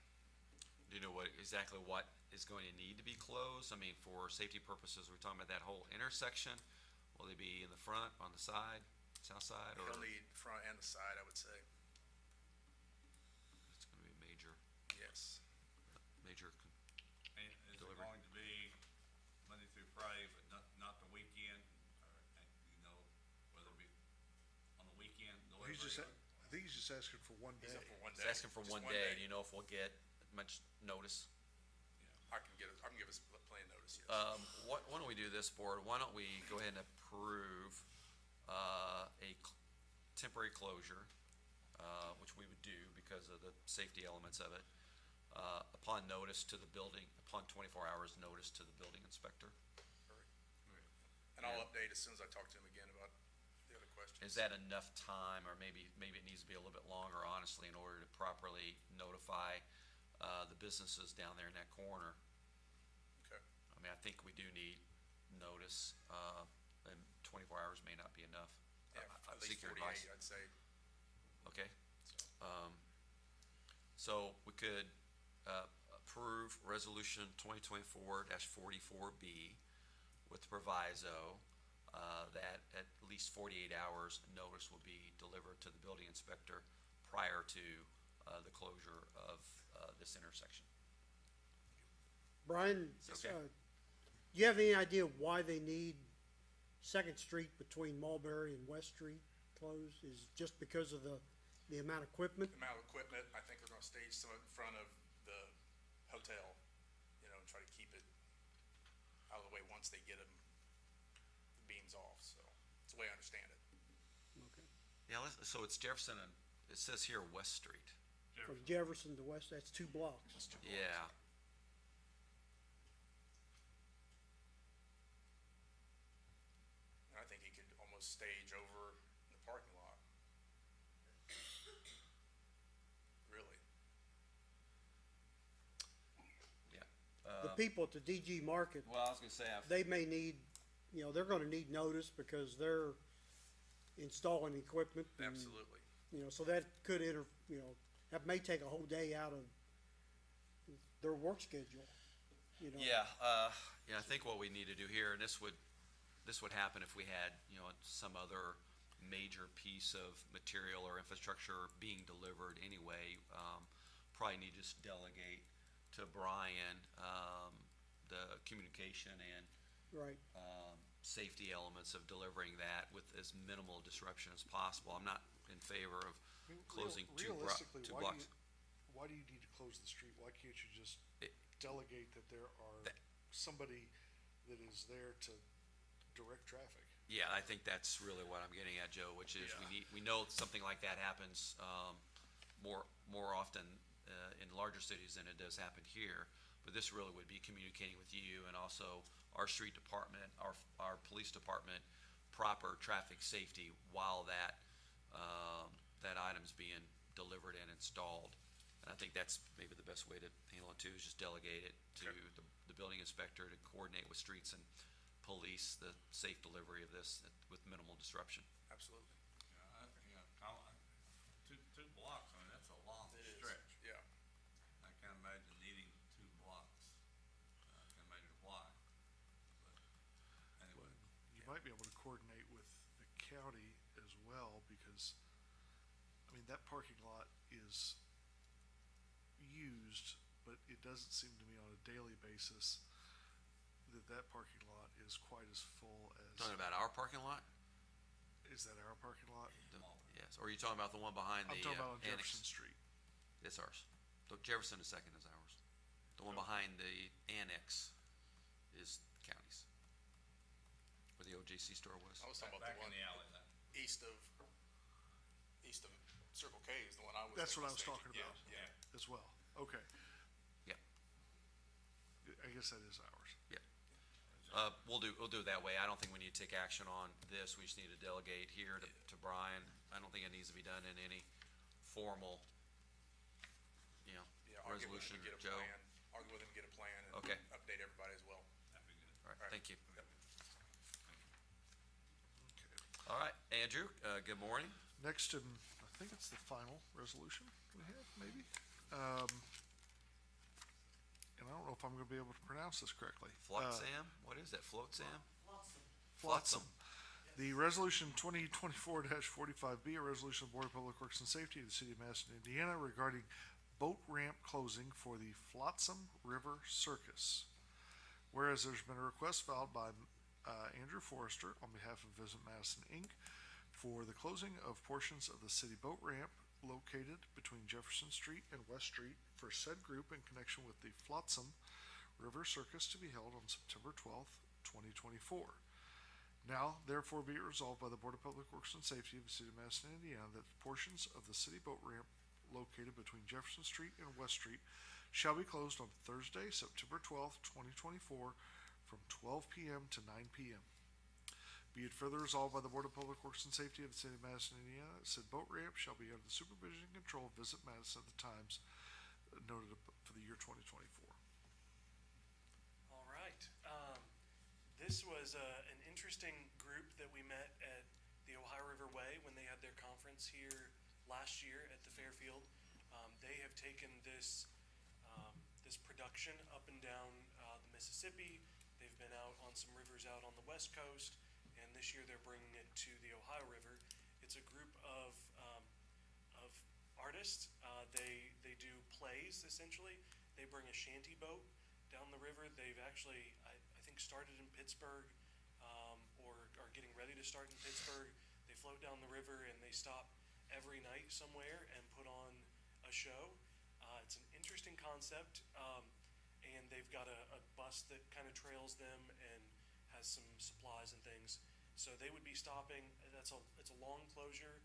Do you know exactly what is going to need to be closed? I mean, for safety purposes, we're talking about that whole intersection. Will they be in the front, on the side, south side, or He'll need front and the side, I would say. it's gonna be major, Yes. major? And is it Delivery. going to be Monday through Friday, but not the weekend? Or, you know, whether it be on the weekend delivery? He's just, or- I think he's just asking for one day. He's up for one day. It's asking for Just one day. Do you know if we'll get much notice? I can give us plenty of notice, yes. Why don't we do this, board? Why don't we go ahead and approve, temporary closure, which we would do because of the safety elements of it, upon notice to the building, upon 24 hours notice to the building inspector. And I'll update as soon as I talk to him again about the other questions. Is that enough time, or maybe it needs to be a little bit longer, honestly, in order to properly notify, the businesses down there in that corner? Okay. think we do need notice, and 24 hours may not be enough. Yeah, I'll at least seek your advice. 48, I'd say. Okay. So we could approve Resolution 2024-44B with the proviso that at least 48 hours notice will be delivered to the building inspector prior to the closure of this intersection. Brian, Okay. do you have any idea why they need Second Street between Mulberry and West Street closed? Is it just because of the amount of equipment? The amount of equipment, I think they're gonna stage some in front of the hotel, and try to keep it out of the way once they get the beams off, so, it's the way I understand it. Okay. Yeah, so it's Jefferson and, it says here West Street. From Jefferson to West, that's 2 blocks. It's 2 blocks. Yeah. And I think he could almost stage over in the parking lot. Really? Yeah. The people at the DG Market, Well, I was gonna say, they may need, they're gonna need notice because they're installing equipment. and, Absolutely. So that could that may take a whole day out of their work schedule, yeah, I think what we need to do here, and this would happen if we had, some other major piece of material or infrastructure being delivered anyway. Probably need to just delegate to Brian, the communication and, Right. safety elements of delivering that with as minimal disruption as possible. I'm not in favor of I mean, closing realistically, two why blocks. why do you need to close the street? Why can't you just It- delegate that there are That- somebody that is there to direct traffic? Yeah, I think that's really what I'm getting at, Joe, which is Yeah. we know something like that happens, more often, in larger cities than it does happen here. But this really would be communicating with you and also our street department, our police department, proper traffic safety while that item's being delivered and installed. And I think that's maybe the best way to handle it too, is just delegate it to Okay. the building inspector to coordinate with streets and police the safe delivery of this with minimal disruption. Absolutely. Two blocks, I mean, that's a long It is. stretch. Yeah. I can't imagine needing 2 blocks. I can't imagine why. But anyway, You might be able to coordinate with the county as well, because, that parking lot is used, but it doesn't seem to me on a daily basis that parking lot is quite as full as, Talking about our parking lot? is that our parking lot? Yes, or are you talking about the one behind the I'm talking about on annex? Jefferson Street. It's ours. The Jefferson is second is ours. The one behind the annex is the county's. Where the OJC store was. I was talking about back the in one the alley then. east of Circle K is the one I was. That's what I was thinking of talking staging. about. Yeah, As well, okay. Yeah. I guess that is ours. We'll do it that way. I don't think we need to take action on this. We just need to delegate here to Brian. I don't think it needs to be done in any formal, yeah. Argue with resolution, him to get a Joe. plan. Argue with him, get a plan, and Okay. update everybody as well. That'd be good. All right, Right. thank you. Yep. All right, Andrew, good morning. Next, and I think it's the final resolution we have, maybe. And I don't know if I'm gonna be able to pronounce this correctly. Flotsam? What is that, Flotsam? Flotsam. The resolution 2024-45B, a resolution of the Board of Public Works and Safety of the City of Madison, Indiana regarding boat ramp closing for the Flotsam River Circus. Whereas there's been a request filed by Andrew Forrester on behalf of Visit Madison, Inc. for the closing of portions of the city boat ramp located between Jefferson Street and West Street for said group in connection with the Flotsam River Circus to be held on September 12th, 2024. Now, therefore, be it resolved by the Board of Public Works and Safety of the City of Madison, Indiana, that portions of the city boat ramp located between Jefferson Street and West Street shall be closed on Thursday, September 12th, 2024, from 12 p.m. to 9 p.m. Be it further resolved by the Board of Public Works and Safety of the City of Madison, Indiana, that said boat ramp shall be under the supervision and control of Visit Madison at the times noted for the year 2024. All right, This was an interesting group that we met at the Ohio River Way when they had their conference here last year at the Fairfield. They have taken this production up and down the Mississippi. They've been out on some rivers out on the West Coast, and this year they're bringing it to the Ohio River. It's a group of artists. They do plays essentially. They bring a shanty boat down the river. They've actually, I think, started in Pittsburgh, or are getting ready to start in Pittsburgh. They float down the river and they stop every night somewhere and put on a show. It's an interesting concept, and they've got a bus that kind of trails them and has some supplies and things. So they would be stopping. It's a long closure,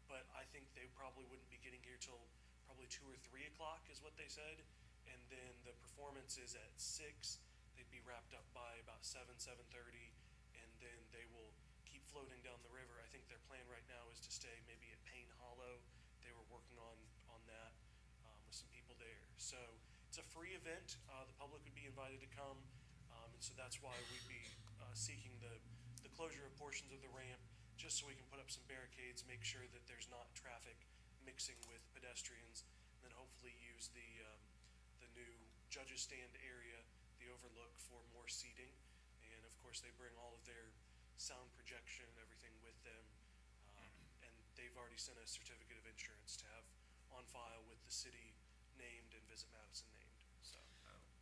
but I think they probably wouldn't be getting here till probably 2 or 3 o'clock is what they said. And then the performance is at 6. They'd be wrapped up by about 7:30, and then they will keep floating down the river. I think their plan right now is to stay maybe at Payne Hollow. They were working on that with some people there. So it's a free event. The public would be invited to come, and so that's why we'd be seeking the closure of portions of the ramp, just so we can put up some barricades, make sure that there's not traffic mixing with pedestrians, and then hopefully use the new judges stand area, the overlook, for more seating. And of course they bring all of their sound projection and everything with them, and they've already sent a certificate of insurance to have on file with the city named and Visit Madison named. So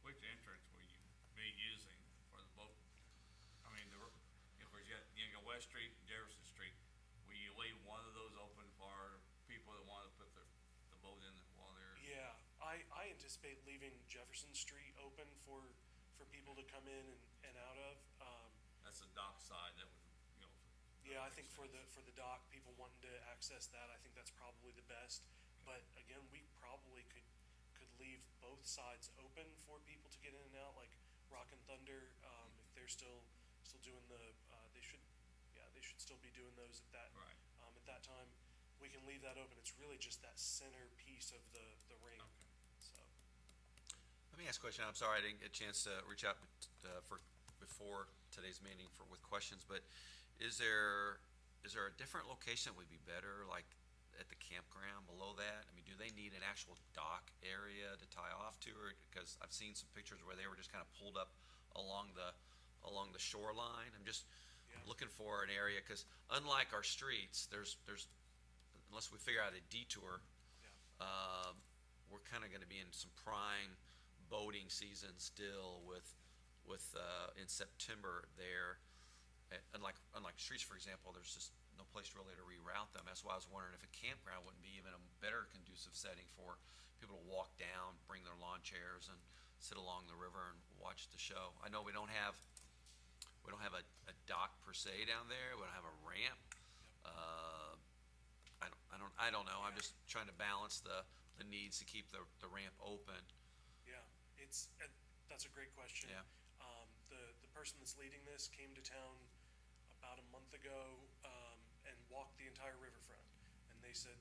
Which entrance will you be using for the boat? I mean, if we got, you go West Street, Jefferson Street, will you leave one of those open for people that want to put the boat in while they're? yeah, I anticipate leaving Jefferson Street open for people to come in and out of. That's the dock side, that would, Yeah, I think for the dock, people wanting to access that, I think that's probably the best. But again, we probably could leave both sides open for people to get in and out, like Rock and Thunder, if they're still doing they should still be doing those at that Right. At that time. We can leave that open. It's really just that center piece of the ring. Okay. So Let me ask a question. I'm sorry I didn't get a chance to reach out before today's meeting with questions, but is there a different location that would be better, like at the campground below that? I mean, do they need an actual dock area to tie off to, or, because I've seen some pictures where they were just kind of pulled up along the shoreline. I'm just looking for an area, because unlike our streets, there's unless we figure out a detour, we're kind of going to be in some prime boating season still with in September there. Unlike streets, for example, there's just no place really to reroute them. That's why I was wondering if a campground wouldn't be even a better conducive setting for people to walk down, bring their lawn chairs, and sit along the river and watch the show. I know we don't have a dock per se down there. We don't have a ramp. I don't know. I'm just trying to balance the needs to keep the ramp open. yeah, that's a great question. Yeah. The person that's leading this came to town about a month ago, and walked the entire riverfront. And they said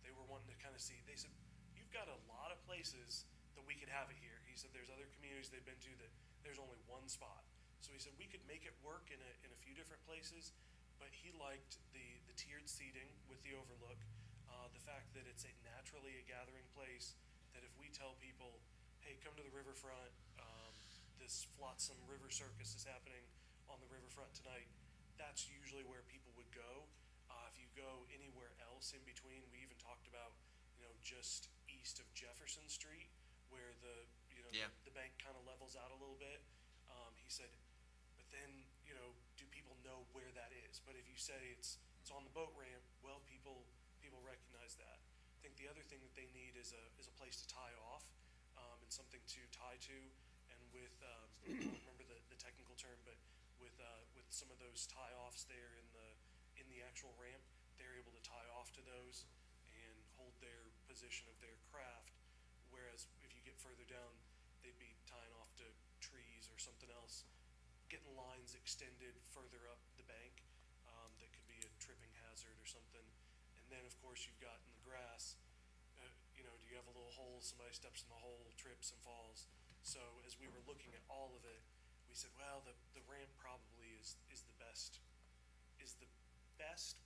they were wanting to kind of see. They said, "You've got a lot of places that we could have it here." He said, "There's other communities they've been to that there's only one spot." So he said we could make it work in a few different places, but he liked the tiered seating with the overlook, the fact that it's naturally a gathering place. That if we tell people, "Hey, come to the riverfront. This Flotsam River Circus is happening on the riverfront tonight," that's usually where people would go. If you go anywhere else in between, we even talked about, just east of Jefferson Street, where the bank kind of levels out a little bit. He said, but then, do people know where that is? But if you say it's on the boat ramp, well, people recognize that. I think the other thing that they need is a place to tie off, and something to tie to. And with I don't remember the technical term, but with some of those tie-offs there in the actual ramp, they're able to tie off to those and hold their position of their craft. Whereas if you get further down, they'd be tying off to trees or something else, getting lines extended further up the bank, that could be a tripping hazard or something. And then of course you've got in the grass, do you have a little hole, somebody steps in the hole, trips and falls. So as we were looking at all of it, we we said, well, the ramp probably is the best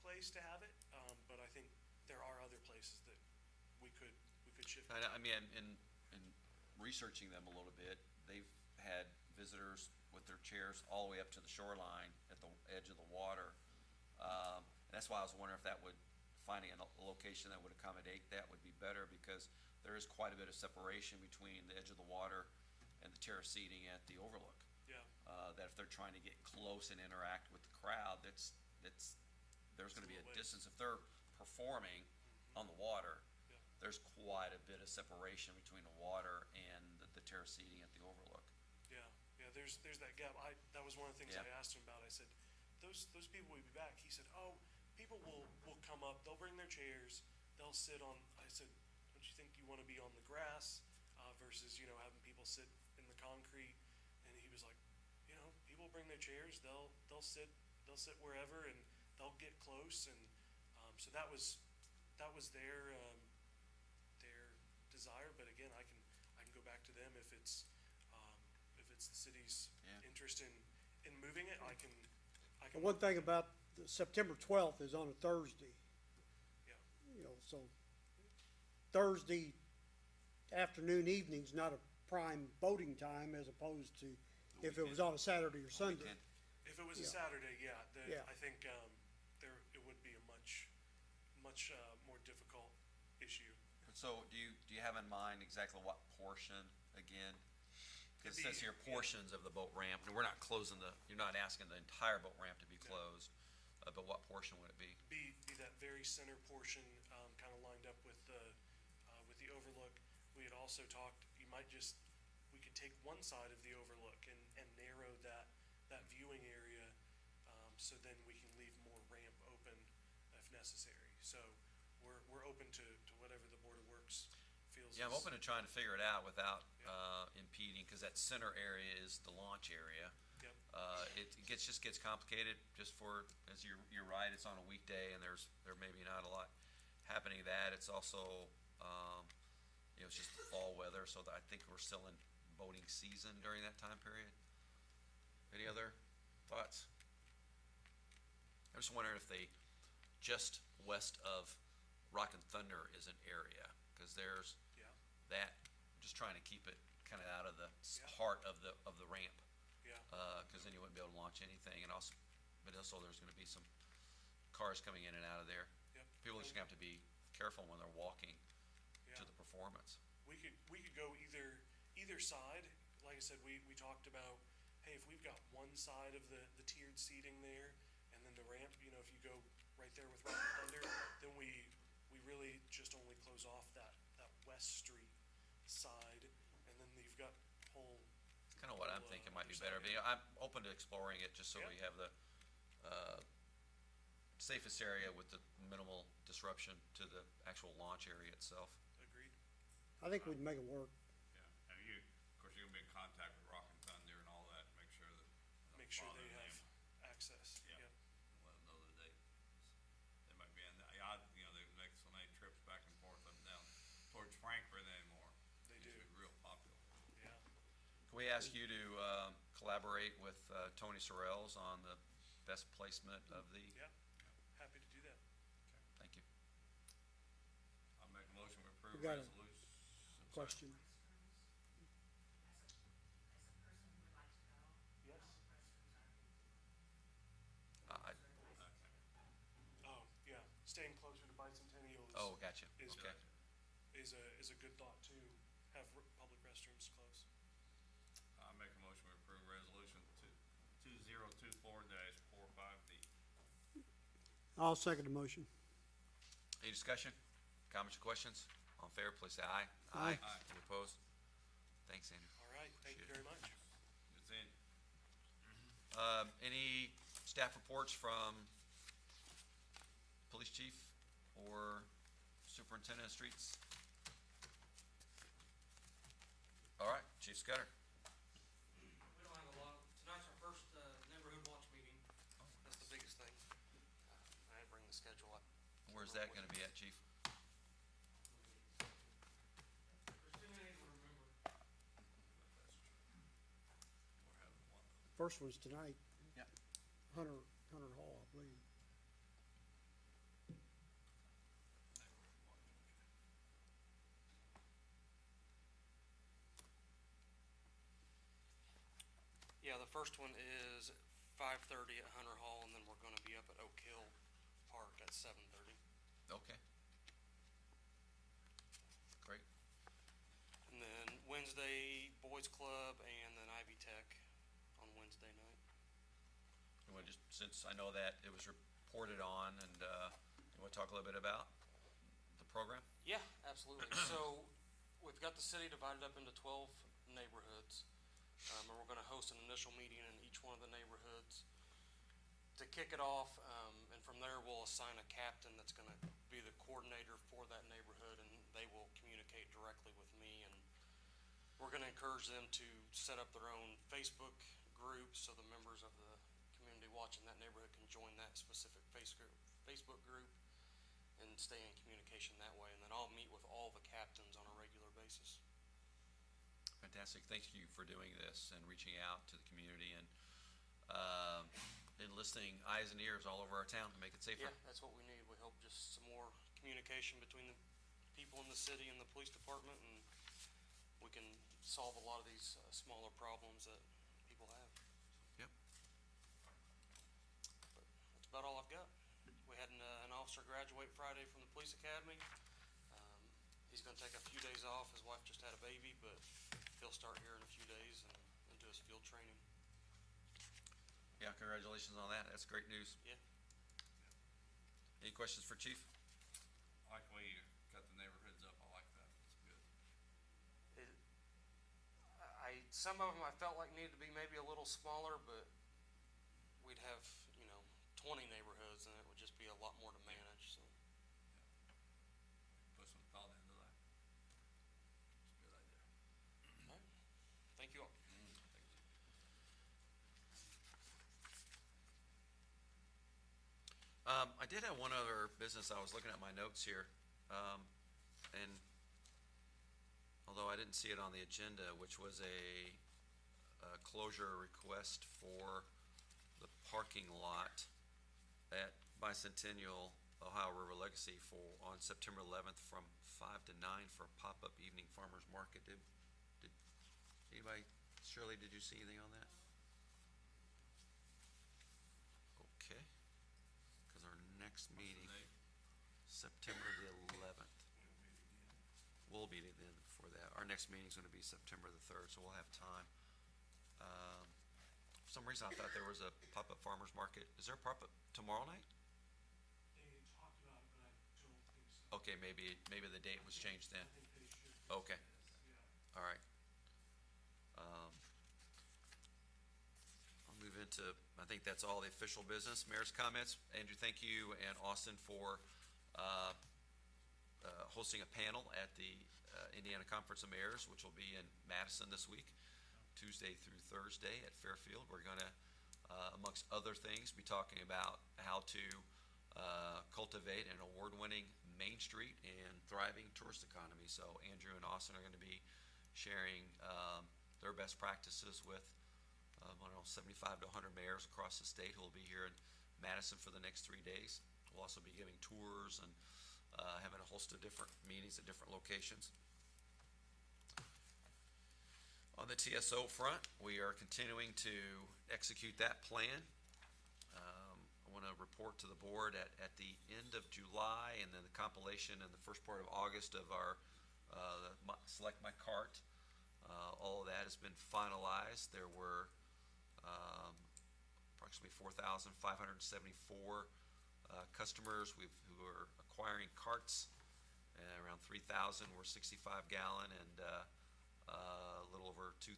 place to have it, but I think there are other places that we could shift it. I mean, in researching them a little bit, they've had visitors with their chairs all the way up to the shoreline at the edge of the water. And that's why I was wondering if that would, finding a location that would accommodate that would be better, because there is quite a bit of separation between the edge of the water and the terrace seating at the overlook. Yeah, That if they're trying to get close and interact with the crowd, there's gonna be a Little ways. distance. If they're performing on the water, Yeah. there's quite a bit of separation between the water and the terrace seating at the overlook. yeah, there's that gap. That was one of the things Yeah. I asked him about. I said, those people will be back. He said, oh, people will come up, they'll bring their chairs, they'll sit on, I said, don't you think you wanna be on the grass, versus, having people sit in the concrete? And he was like, people bring their chairs, they'll sit wherever, and they'll get close, and, so that was their desire, but again, I can go back to them if it's the city's Yeah. interest in moving it, I can. The one thing about September 12th is on a Thursday. Yeah. So Thursday afternoon, evening's not a prime boating time as opposed to if it was on a Saturday or Sunday. Weekend. If it was a Yeah. Saturday, Yeah. I think, it would be a much more difficult issue. So do you have in mind exactly what portion again? Because it It'd says be- here portions of the boat ramp, and we're not closing you're not asking the entire boat ramp to be closed, but what portion would it be? Be that very center portion, kind of lined up with the overlook. We had also talked, we could take one side of the overlook and narrow that viewing area, so then we can leave more ramp open if necessary. So we're open to whatever the Board of Works feels. Yeah, I'm is- open to trying to figure it out without Yeah. impeding, because that center area is the launch area. Yep. It just gets complicated just for, as you're right, it's on a weekday and there may be not a lot happening to that. It's also, it's just fall weather, so that I think we're still in boating season during that time period. Any other thoughts? I'm just wondering if just west of Rock and Thunder is an area, because there's Yeah, that, just trying to keep it kind of out of the Yeah. heart of the ramp. yeah, Because then you wouldn't be able to launch anything, and also, but also there's gonna be some cars coming in and out of there. yep. People are just gonna have to be careful when they're walking Yeah. to the performance. We could go either side. Like I said, we talked about, hey, if we've got one side of the tiered seating there, and then the ramp, if you go right there with Rock and Thunder, then we really just only close off that West Street side, and then you've got whole. It's kind of what I'm Well, thinking might be other better, side, but I'm open to exploring it, just so Yeah. we have the safest area with the minimal disruption to the actual launch area itself. Agreed. I think we'd make it work. Yeah, and of course, you're gonna be in contact with Rock and Thunder and all that, to make sure that. Make sure they have access. Yeah. Yep. Let them know that they might be in, they make so many trips back and forth up and down towards Frankfurt anymore. They Used to do. be real popular. Yeah. Can we ask you to collaborate with Tony Sorrells on the best placement of the, Yeah. Happy to do that. thank you. I'll make a motion to approve We got a resolution. Question. Yes. I- Oh, yeah. Staying closer to Bicentennial Oh, gotcha, is okay. is a good thought too. Have public restrooms close. I'll make a motion to approve resolution 2024-45D. I'll second the motion. Any discussion, comments or questions? All in favor, please say aye. Aye. Aye. Any opposed? Thanks, Andrew. All right. Thank you Appreciate very much. It's in. Any staff reports from police chief or superintendent of streets? All right, Chief Scudder. We don't have a lot. Tonight's our first neighborhood watch meeting. That's the biggest thing. I didn't bring the schedule up. Where's that gonna be at, Chief? There's too many to remember. We're having one of First one's tonight. Yep. Hunter Hall, I believe. Yeah, the first one is 5:30 at Hunter Hall, and then we're gonna be up at Oak Hill Park at 7:30. Okay. Great. And then Wednesday, Boys Club, and then Ivy Tech on Wednesday night. You want to just, since I know that it was reported on, and, you want to talk a little bit about the program? Yeah, absolutely. So, we've got the city divided up into 12 neighborhoods. And we're gonna host an initial meeting in each one of the neighborhoods to kick it off, and from there, we'll assign a captain that's gonna be the coordinator for that neighborhood, and they will communicate directly with me, and we're gonna encourage them to set up their own Facebook group, so the members of the community watching that neighborhood can join that specific Facebook group and stay in communication that way, and then I'll meet with all the captains on a regular basis. Fantastic. Thank you for doing this and reaching out to the community and enlisting eyes and ears all over our town to make it safer. Yeah, that's what we need. We hope just some more communication between the people in the city and the police department, and we can solve a lot of these smaller problems that people have. Yep. But that's about all I've got. We had an officer graduate Friday from the police academy. He's gonna take a few days off. His wife just had a baby, but he'll start here in a few days and do his field training. Yeah, congratulations on that. That's great news. Yeah. Any questions for Chief? I like the way you cut the neighborhoods up, I like that, it's good. Some of them I felt like needed to be maybe a little smaller, but we'd have, 20 neighborhoods, and it would just be a lot more to manage, so. Put some thought into that. It's a good idea. All right. Thank you all. I did have one other business. I was looking at my notes here, and although I didn't see it on the agenda, which was a closure request for the parking lot at Bicentennial Ohio River Legacy on September 11th from 5 to 9 for a pop-up evening farmer's market. Did anybody, Shirley, did you see anything on that? Okay, because our next meeting, September the 11th. We'll be then for that. Our next meeting is going to be September the 3rd, so we'll have time. For some reason, I thought there was a pop-up farmer's market. Is there a pop-up tomorrow night? They talked about it, but I don't think so. Okay, maybe the date was changed then. I think they should. Okay. Yeah. All right. I'll move into, I think that's all the official business. Mayor's comments. Andrew, thank you, and Austin for hosting a panel at the Indiana Conference of Mayors, which will be in Madison this week, Tuesday through Thursday at Fairfield. We're going to, amongst other things, be talking about how to cultivate an award-winning Main Street and thriving tourist economy. So Andrew and Austin are going to be sharing their best practices with, 75 to 100 mayors across the state who will be here in Madison for the next 3 days. We'll also be giving tours and having a host of different meetings at different locations. On the TSO front, we are continuing to execute that plan. I want to report to the board at the end of July and then the compilation in the first part of August of our Select My Cart. All of that has been finalized. There were approximately 4,574 customers who are acquiring carts. Around 3,000 were 65 gallon, and a little over 2,000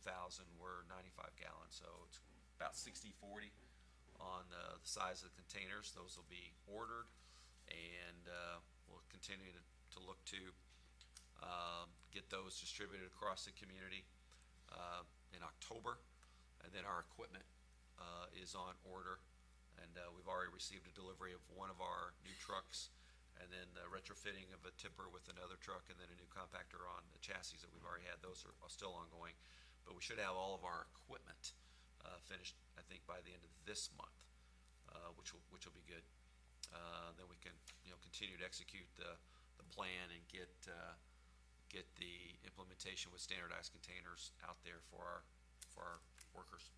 were 95 gallon. So it's about 60-40 on the size of the containers. Those will be ordered, and we'll continue to look to get those distributed across the community in October. And then our equipment is on order, and we've already received a delivery of one of our new trucks, and then the retrofitting of a tipper with another truck, and then a new compactor on the chassis that we've already had. Those are still ongoing, but we should have all of our equipment finished, I think, by the end of this month, which will be good. Then we can, continue to execute the plan and get the implementation with standardized containers out there for our workers.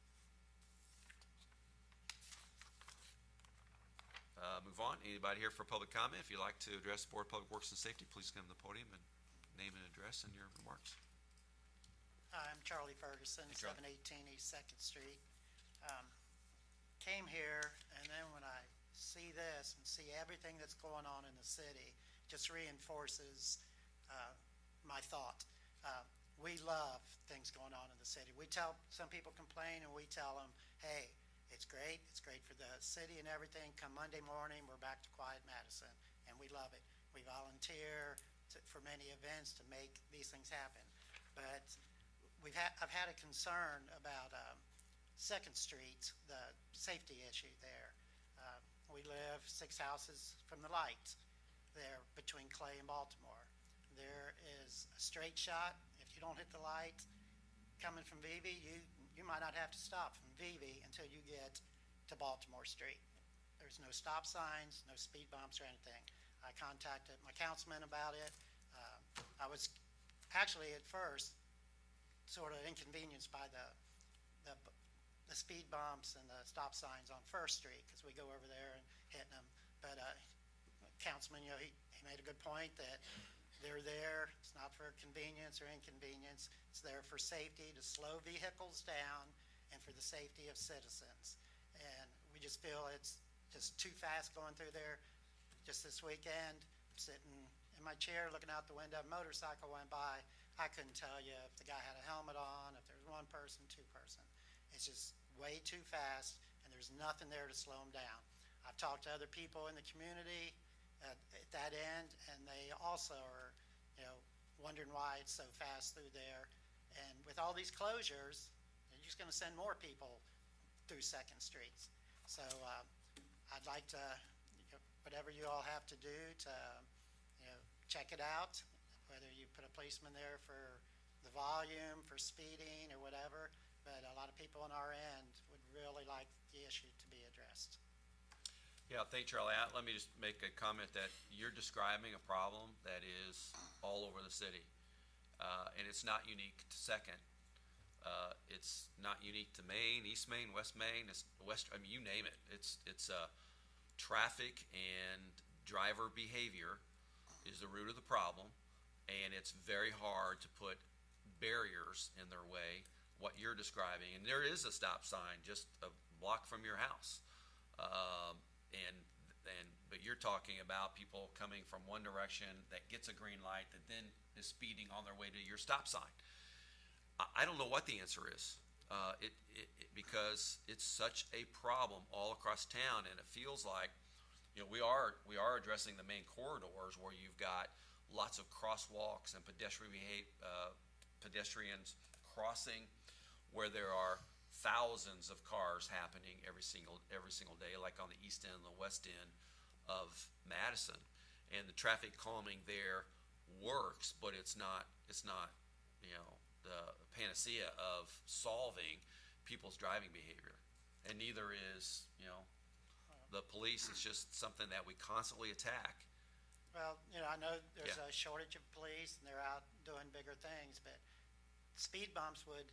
Move on. Anybody here for public comment? If you'd like to address the Board of Public Works and Safety, please come to the podium and name and address and your remarks. I'm Charlie Ferguson, Hey, Charlie. 718 East Second Street. Came here, and then when I see this and see everything that's going on in the city, just reinforces my thought. We love things going on in the city. Some people complain, and we tell them, hey, it's great for the city and everything. Come Monday morning, we're back to quiet Madison, and we love it. We volunteer for many events to make these things happen. But I've had a concern about 2nd Street, the safety issue there. We live 6 houses from the light there between Clay and Baltimore. There is a straight shot. If you don't hit the light coming from Vevey, you might not have to stop from Vevey until you get to Baltimore Street. There's no stop signs, no speed bumps or anything. I contacted my councilman about it. I was actually at first sort of inconvenienced by the speed bumps and the stop signs on First Street, because we go over there and hitting them. But councilman, he made a good point that they're there. It's not for convenience or inconvenience. It's there for safety, to slow vehicles down, and for the safety of citizens. And we just feel it's just too fast going through there. Just this weekend, I'm sitting in my chair looking out the window, a motorcycle went by. I couldn't tell you if the guy had a helmet on, if there was 1 person, 2 person. It's just way too fast, and there's nothing there to slow them down. I've talked to other people in the community at that end, and they also are, wondering why it's so fast through there. And with all these closures, they're just going to send more people through 2nd Street. So I'd like to, whatever you all have to do to, check it out, whether you put a policeman there for the volume, for speeding, or whatever. But a lot of people on our end would really like the issue to be addressed. Yeah, thanks, Charlie. Let me just make a comment that you're describing a problem that is all over the city. And it's not unique to 2nd. It's not unique to Main, East Main, West Main, you name it. It's traffic and driver behavior is the root of the problem, and it's very hard to put barriers in their way, what you're describing. And there is a stop sign just a block from your house. But you're talking about people coming from one direction that gets a green light that then is speeding on their way to your stop sign. I don't know what the answer is, because it's such a problem all across town, and it feels like, we are addressing the main corridors where you've got lots of crosswalks and pedestrians crossing, where there are thousands of cars happening every single day, like on the east end and the west end of Madison. And the traffic calming there works, but it's not the panacea of solving people's driving behavior. And neither is, the police. It's just something that we constantly attack. Well, I know there's a shortage of police and they're out doing bigger things, but speed bumps would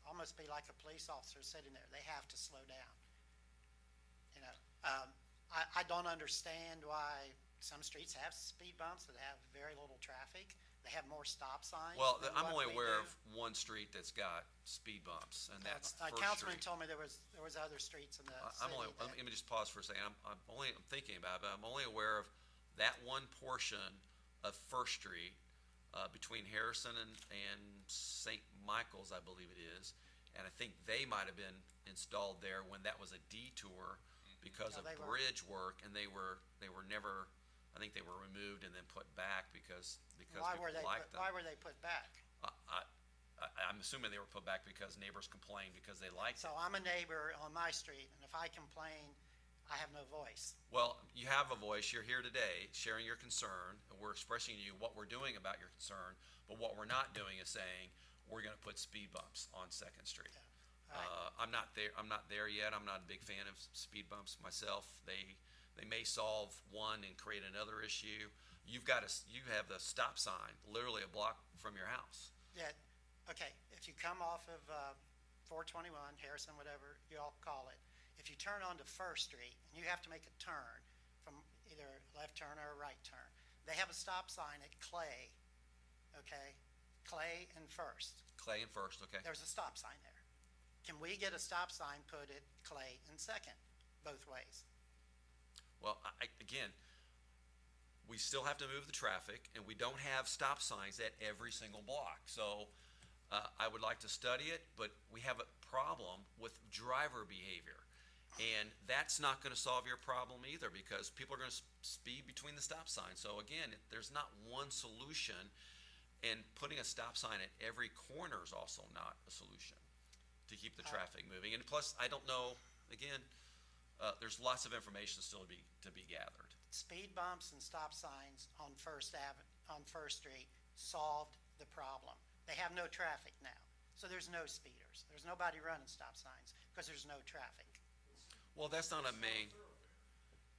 almost be like a police officer sitting there. They have to slow down. I don't understand why some streets have speed bumps that have very little traffic. They have more stop signs. Well, than I'm what only we aware do. of one street that's got speed bumps, and that's First Councilman Street. told me there was other streets in the I'm city. only, let me just pause for a second. I'm thinking about it, but I'm only aware of that one portion of First Street between Harrison and St. Michael's, I believe it is. And I think they might have been installed there when that was a detour because of bridge work, and they were never, I think they were removed and then put back because Why people liked them. Why were they put back? I'm assuming they were put back because neighbors complained because they liked it. So I'm a neighbor on my street, and if I complain, I have no voice. Well, you have a voice. You're here today sharing your concern. We're expressing to you what we're doing about your concern, but what we're not doing is saying we're going to put speed bumps on 2nd Street. I'm not there yet. I'm not a big fan of speed bumps myself. They may solve one and create another issue. You have the stop sign literally a block from your house. Yeah, okay, if you come off of, 421, Harrison, whatever you all call it, if you turn onto First Street, and you have to make a turn from either a left turn or a right turn, they have a stop sign at Clay, okay? Clay and First. Clay and First, okay. There's a stop sign there. Can we get a stop sign put at Clay and Second, both ways? Well, again, we still have to move the traffic, and we don't have stop signs at every single block. So I would like to study it, but we have a problem with driver behavior. And that's not going to solve your problem either, because people are going to speed between the stop signs. So again, there's not one solution, and putting a stop sign at every corner is also not a solution to keep the traffic moving. And plus, I don't know, again, there's lots of information still to be gathered. Speed bumps and stop signs on First Street solved the problem. They have no traffic now, so there's no speeders. There's nobody running stop signs because there's no traffic. Well, that's not a main,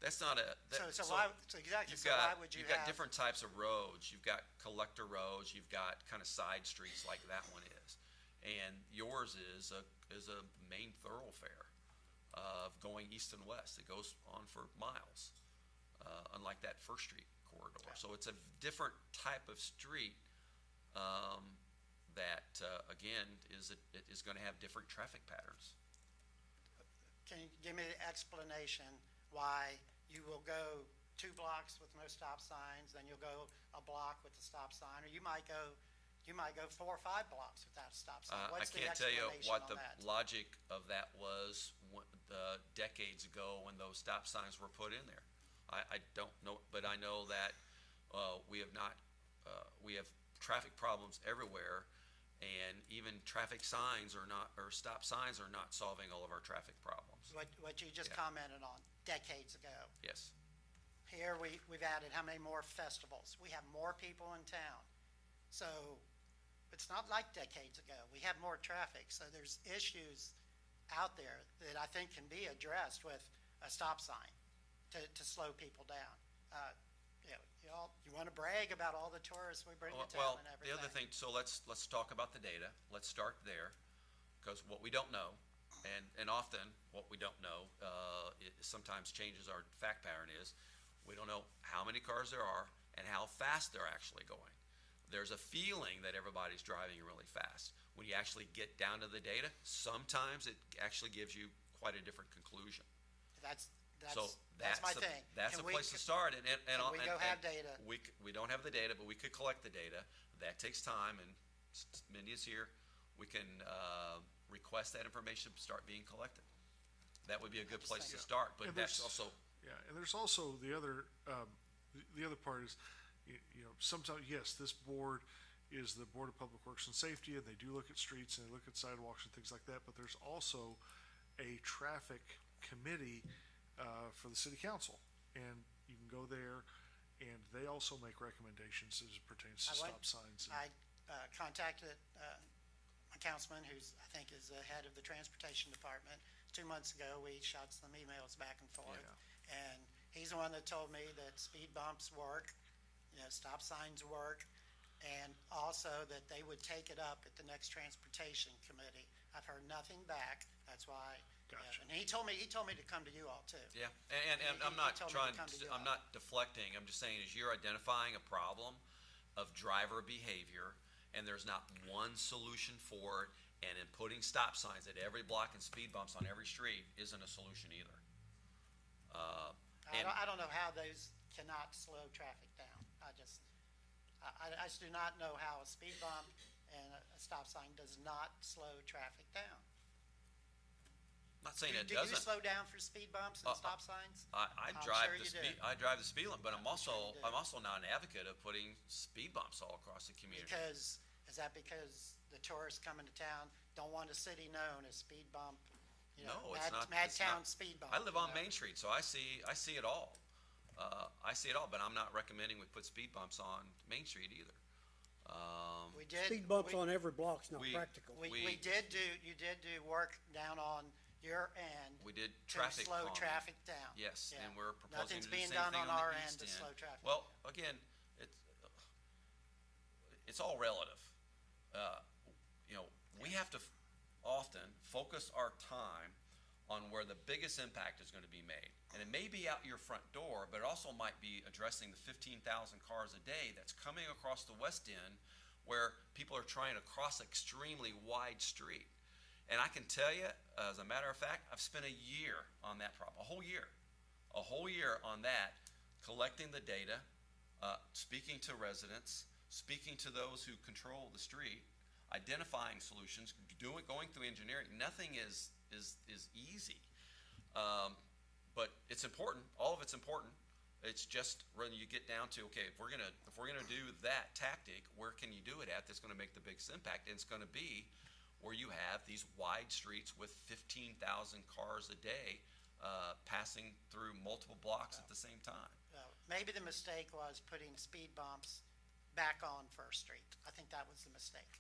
that's not a. So why would you You've got have? different types of roads. You've got collector roads, you've got kind of side streets like that one is. And yours is a main thoroughfare of going east and west. It goes on for miles, unlike that First Street corridor. So it's a different type of street that, again, is going to have different traffic patterns. Can you give me the explanation why you will go 2 blocks with no stop signs, then you'll go a block with a stop sign, or you might go 4 or 5 blocks without a stop sign? I What's the can't tell you explanation what on the that? logic of that was decades ago when those stop signs were put in there. I don't know, but I know that we have traffic problems everywhere, and even traffic signs or stop signs are not solving all of our traffic problems. What you just Yeah. commented on decades ago. Yes. Here, we've added how many more festivals? We have more people in town. So it's not like decades ago. We have more traffic, so there's issues out there that I think can be addressed with a stop sign to slow people down. You want to brag about all the tourists we bring to town and everything. The other thing, so let's talk about the data. Let's start there, because what we don't know, and often what we don't know, it sometimes changes our fact pattern is, we don't know how many cars there are and how fast they're actually going. There's a feeling that everybody's driving really fast. When you actually get down to the data, sometimes it actually gives you quite a different conclusion. That's my the- thing. That's Can a we- place to start, and we go have data? We don't have the data, but we could collect the data. That takes time, and Mindy is here. We can request that information start being collected. That would be a good place to start, but And that's there's- also, Yeah, and there's also the other part is, sometimes, yes, this board is the Board of Public Works and Safety, and they do look at streets and they look at sidewalks and things like that, but there's also a traffic committee for the city council, and you can go there, and they also make recommendations as it pertains to stop signs. I contacted my councilman, who's, I think, is the head of the transportation department. 2 months ago, we shot some emails back and forth. And he's the one that told me that speed bumps work, stop signs work, and also that they would take it up at the next transportation committee. I've heard nothing back. That's why. Gotcha. And he told me to come to you all too. yeah, and I'm He not told me trying, to come to you I'm all. not deflecting, I'm just saying is you're identifying a problem of driver behavior, and there's not one solution for it, and in putting stop signs at every block and speed bumps on every street isn't a solution either. I don't know how those cannot slow traffic down. I just do not know how a speed bump and a stop sign does not slow traffic down. I'm not saying it Do you doesn't. slow down for speed bumps and stop signs? I I'm drive sure the you speed, do. I drive the speed limit, but I'm sure you do. also not an advocate of putting speed bumps all across the community. Is that because the tourists coming to town don't want a city known as speed bump? No, it's not. it's Madtown not. speed bump. I live on Main Street, so I see it all. I see it all, but I'm not recommending we put speed bumps on Main Street either. We did. Speed bumps we- on every block's not we- practical. We did do, you did do work down on your end. We did to traffic slow calming. traffic down. Yes, Yeah. and we're proposing Nothing's to do the being same done thing on on our the end east to end. slow traffic. Well, again, it's all relative. You know, we have to often focus our time on where the biggest impact is gonna be made. And it may be out your front door, but it also might be addressing the 15,000 cars a day that's coming across the west end where people are trying to cross an extremely wide street. And I can tell you, as a matter of fact, I've spent a year on that problem, a whole year on that, collecting the data, speaking to residents, speaking to those who control the street, identifying solutions, going through engineering. Nothing is easy. But it's important, all of it's important. It's just when you get down to, okay, if we're gonna do that tactic, where can you do it at that's gonna make the biggest impact? And it's gonna be where you have these wide streets with 15,000 cars a day, passing through multiple blocks at the same time. Maybe the mistake was putting speed bumps back on First Street. I think that was the mistake.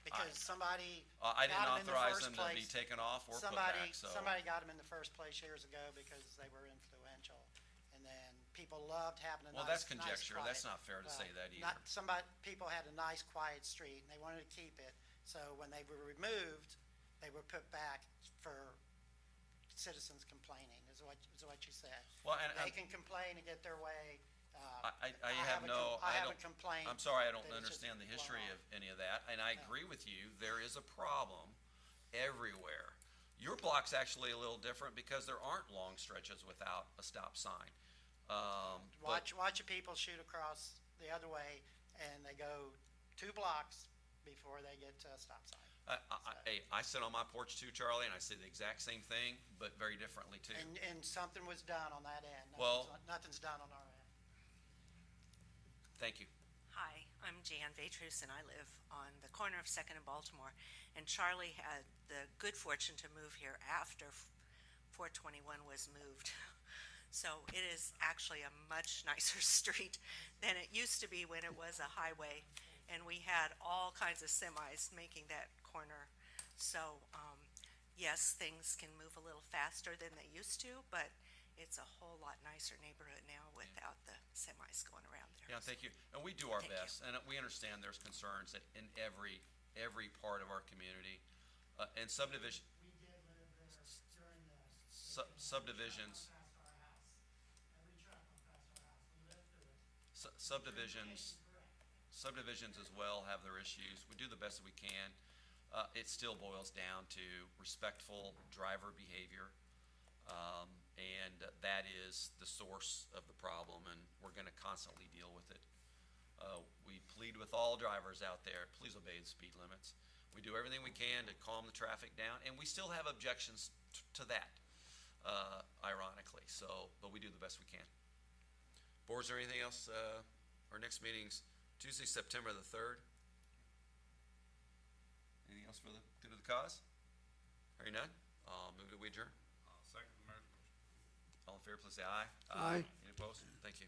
Because somebody I didn't got 'em in the authorize first them to be place. taken off or put Somebody, back, so. somebody got them in the first place years ago because they were influential. And then people loved having a nice, Well, that's nice, conjecture. That's quiet- not fair to say that either. People had a nice, quiet street, and they wanted to keep it. So when they were removed, they were put back for citizens complaining, is what you said. Well, and They can complain and get their way. I have no, I I haven't don't, complained. I'm sorry, I don't that it's just understand the blown history off. of any of that, and I agree with you, there is a problem everywhere. Your block's actually a little different because there aren't long stretches without a stop sign. But Watch your people shoot across the other way, and they go 2 blocks before they get to a stop sign. I sit on my porch too, Charlie, and I see the exact same thing, but very differently too. And something was done on that end. Well- Nothing's done on our end. Thank you. Hi, I'm Jan Vatrus, and I live on the corner of Second and Baltimore. And Charlie had the good fortune to move here after 421 was moved. So it is actually a much nicer street than it used to be when it was a highway. And we had all kinds of semis making that corner. So, yes, things can move a little faster than they used to, but it's a whole lot nicer neighborhood now without the semis going around there. Yeah, thank you. And we do our Thank you. best, and we understand there's concerns that in every part of our community, and subdivision, We did live there during the. subdivisions, Past our house. Every truck went past our house. We lived through it. subdivisions, subdivisions as well have their issues. We do the best that we can. It still boils down to respectful driver behavior. And that is the source of the problem, and we're gonna constantly deal with it. We plead with all drivers out there, please obey the speed limits. We do everything we can to calm the traffic down, and we still have objections to that, ironically, but we do the best we can. Board, is there anything else? Our next meeting's Tuesday, September the 3rd. Anything else for the good of the cause? Hearing none, I'll move that we adjourn. Second the mayor's motion. All in favor, please say aye. Aye. Any opposed? Thank you.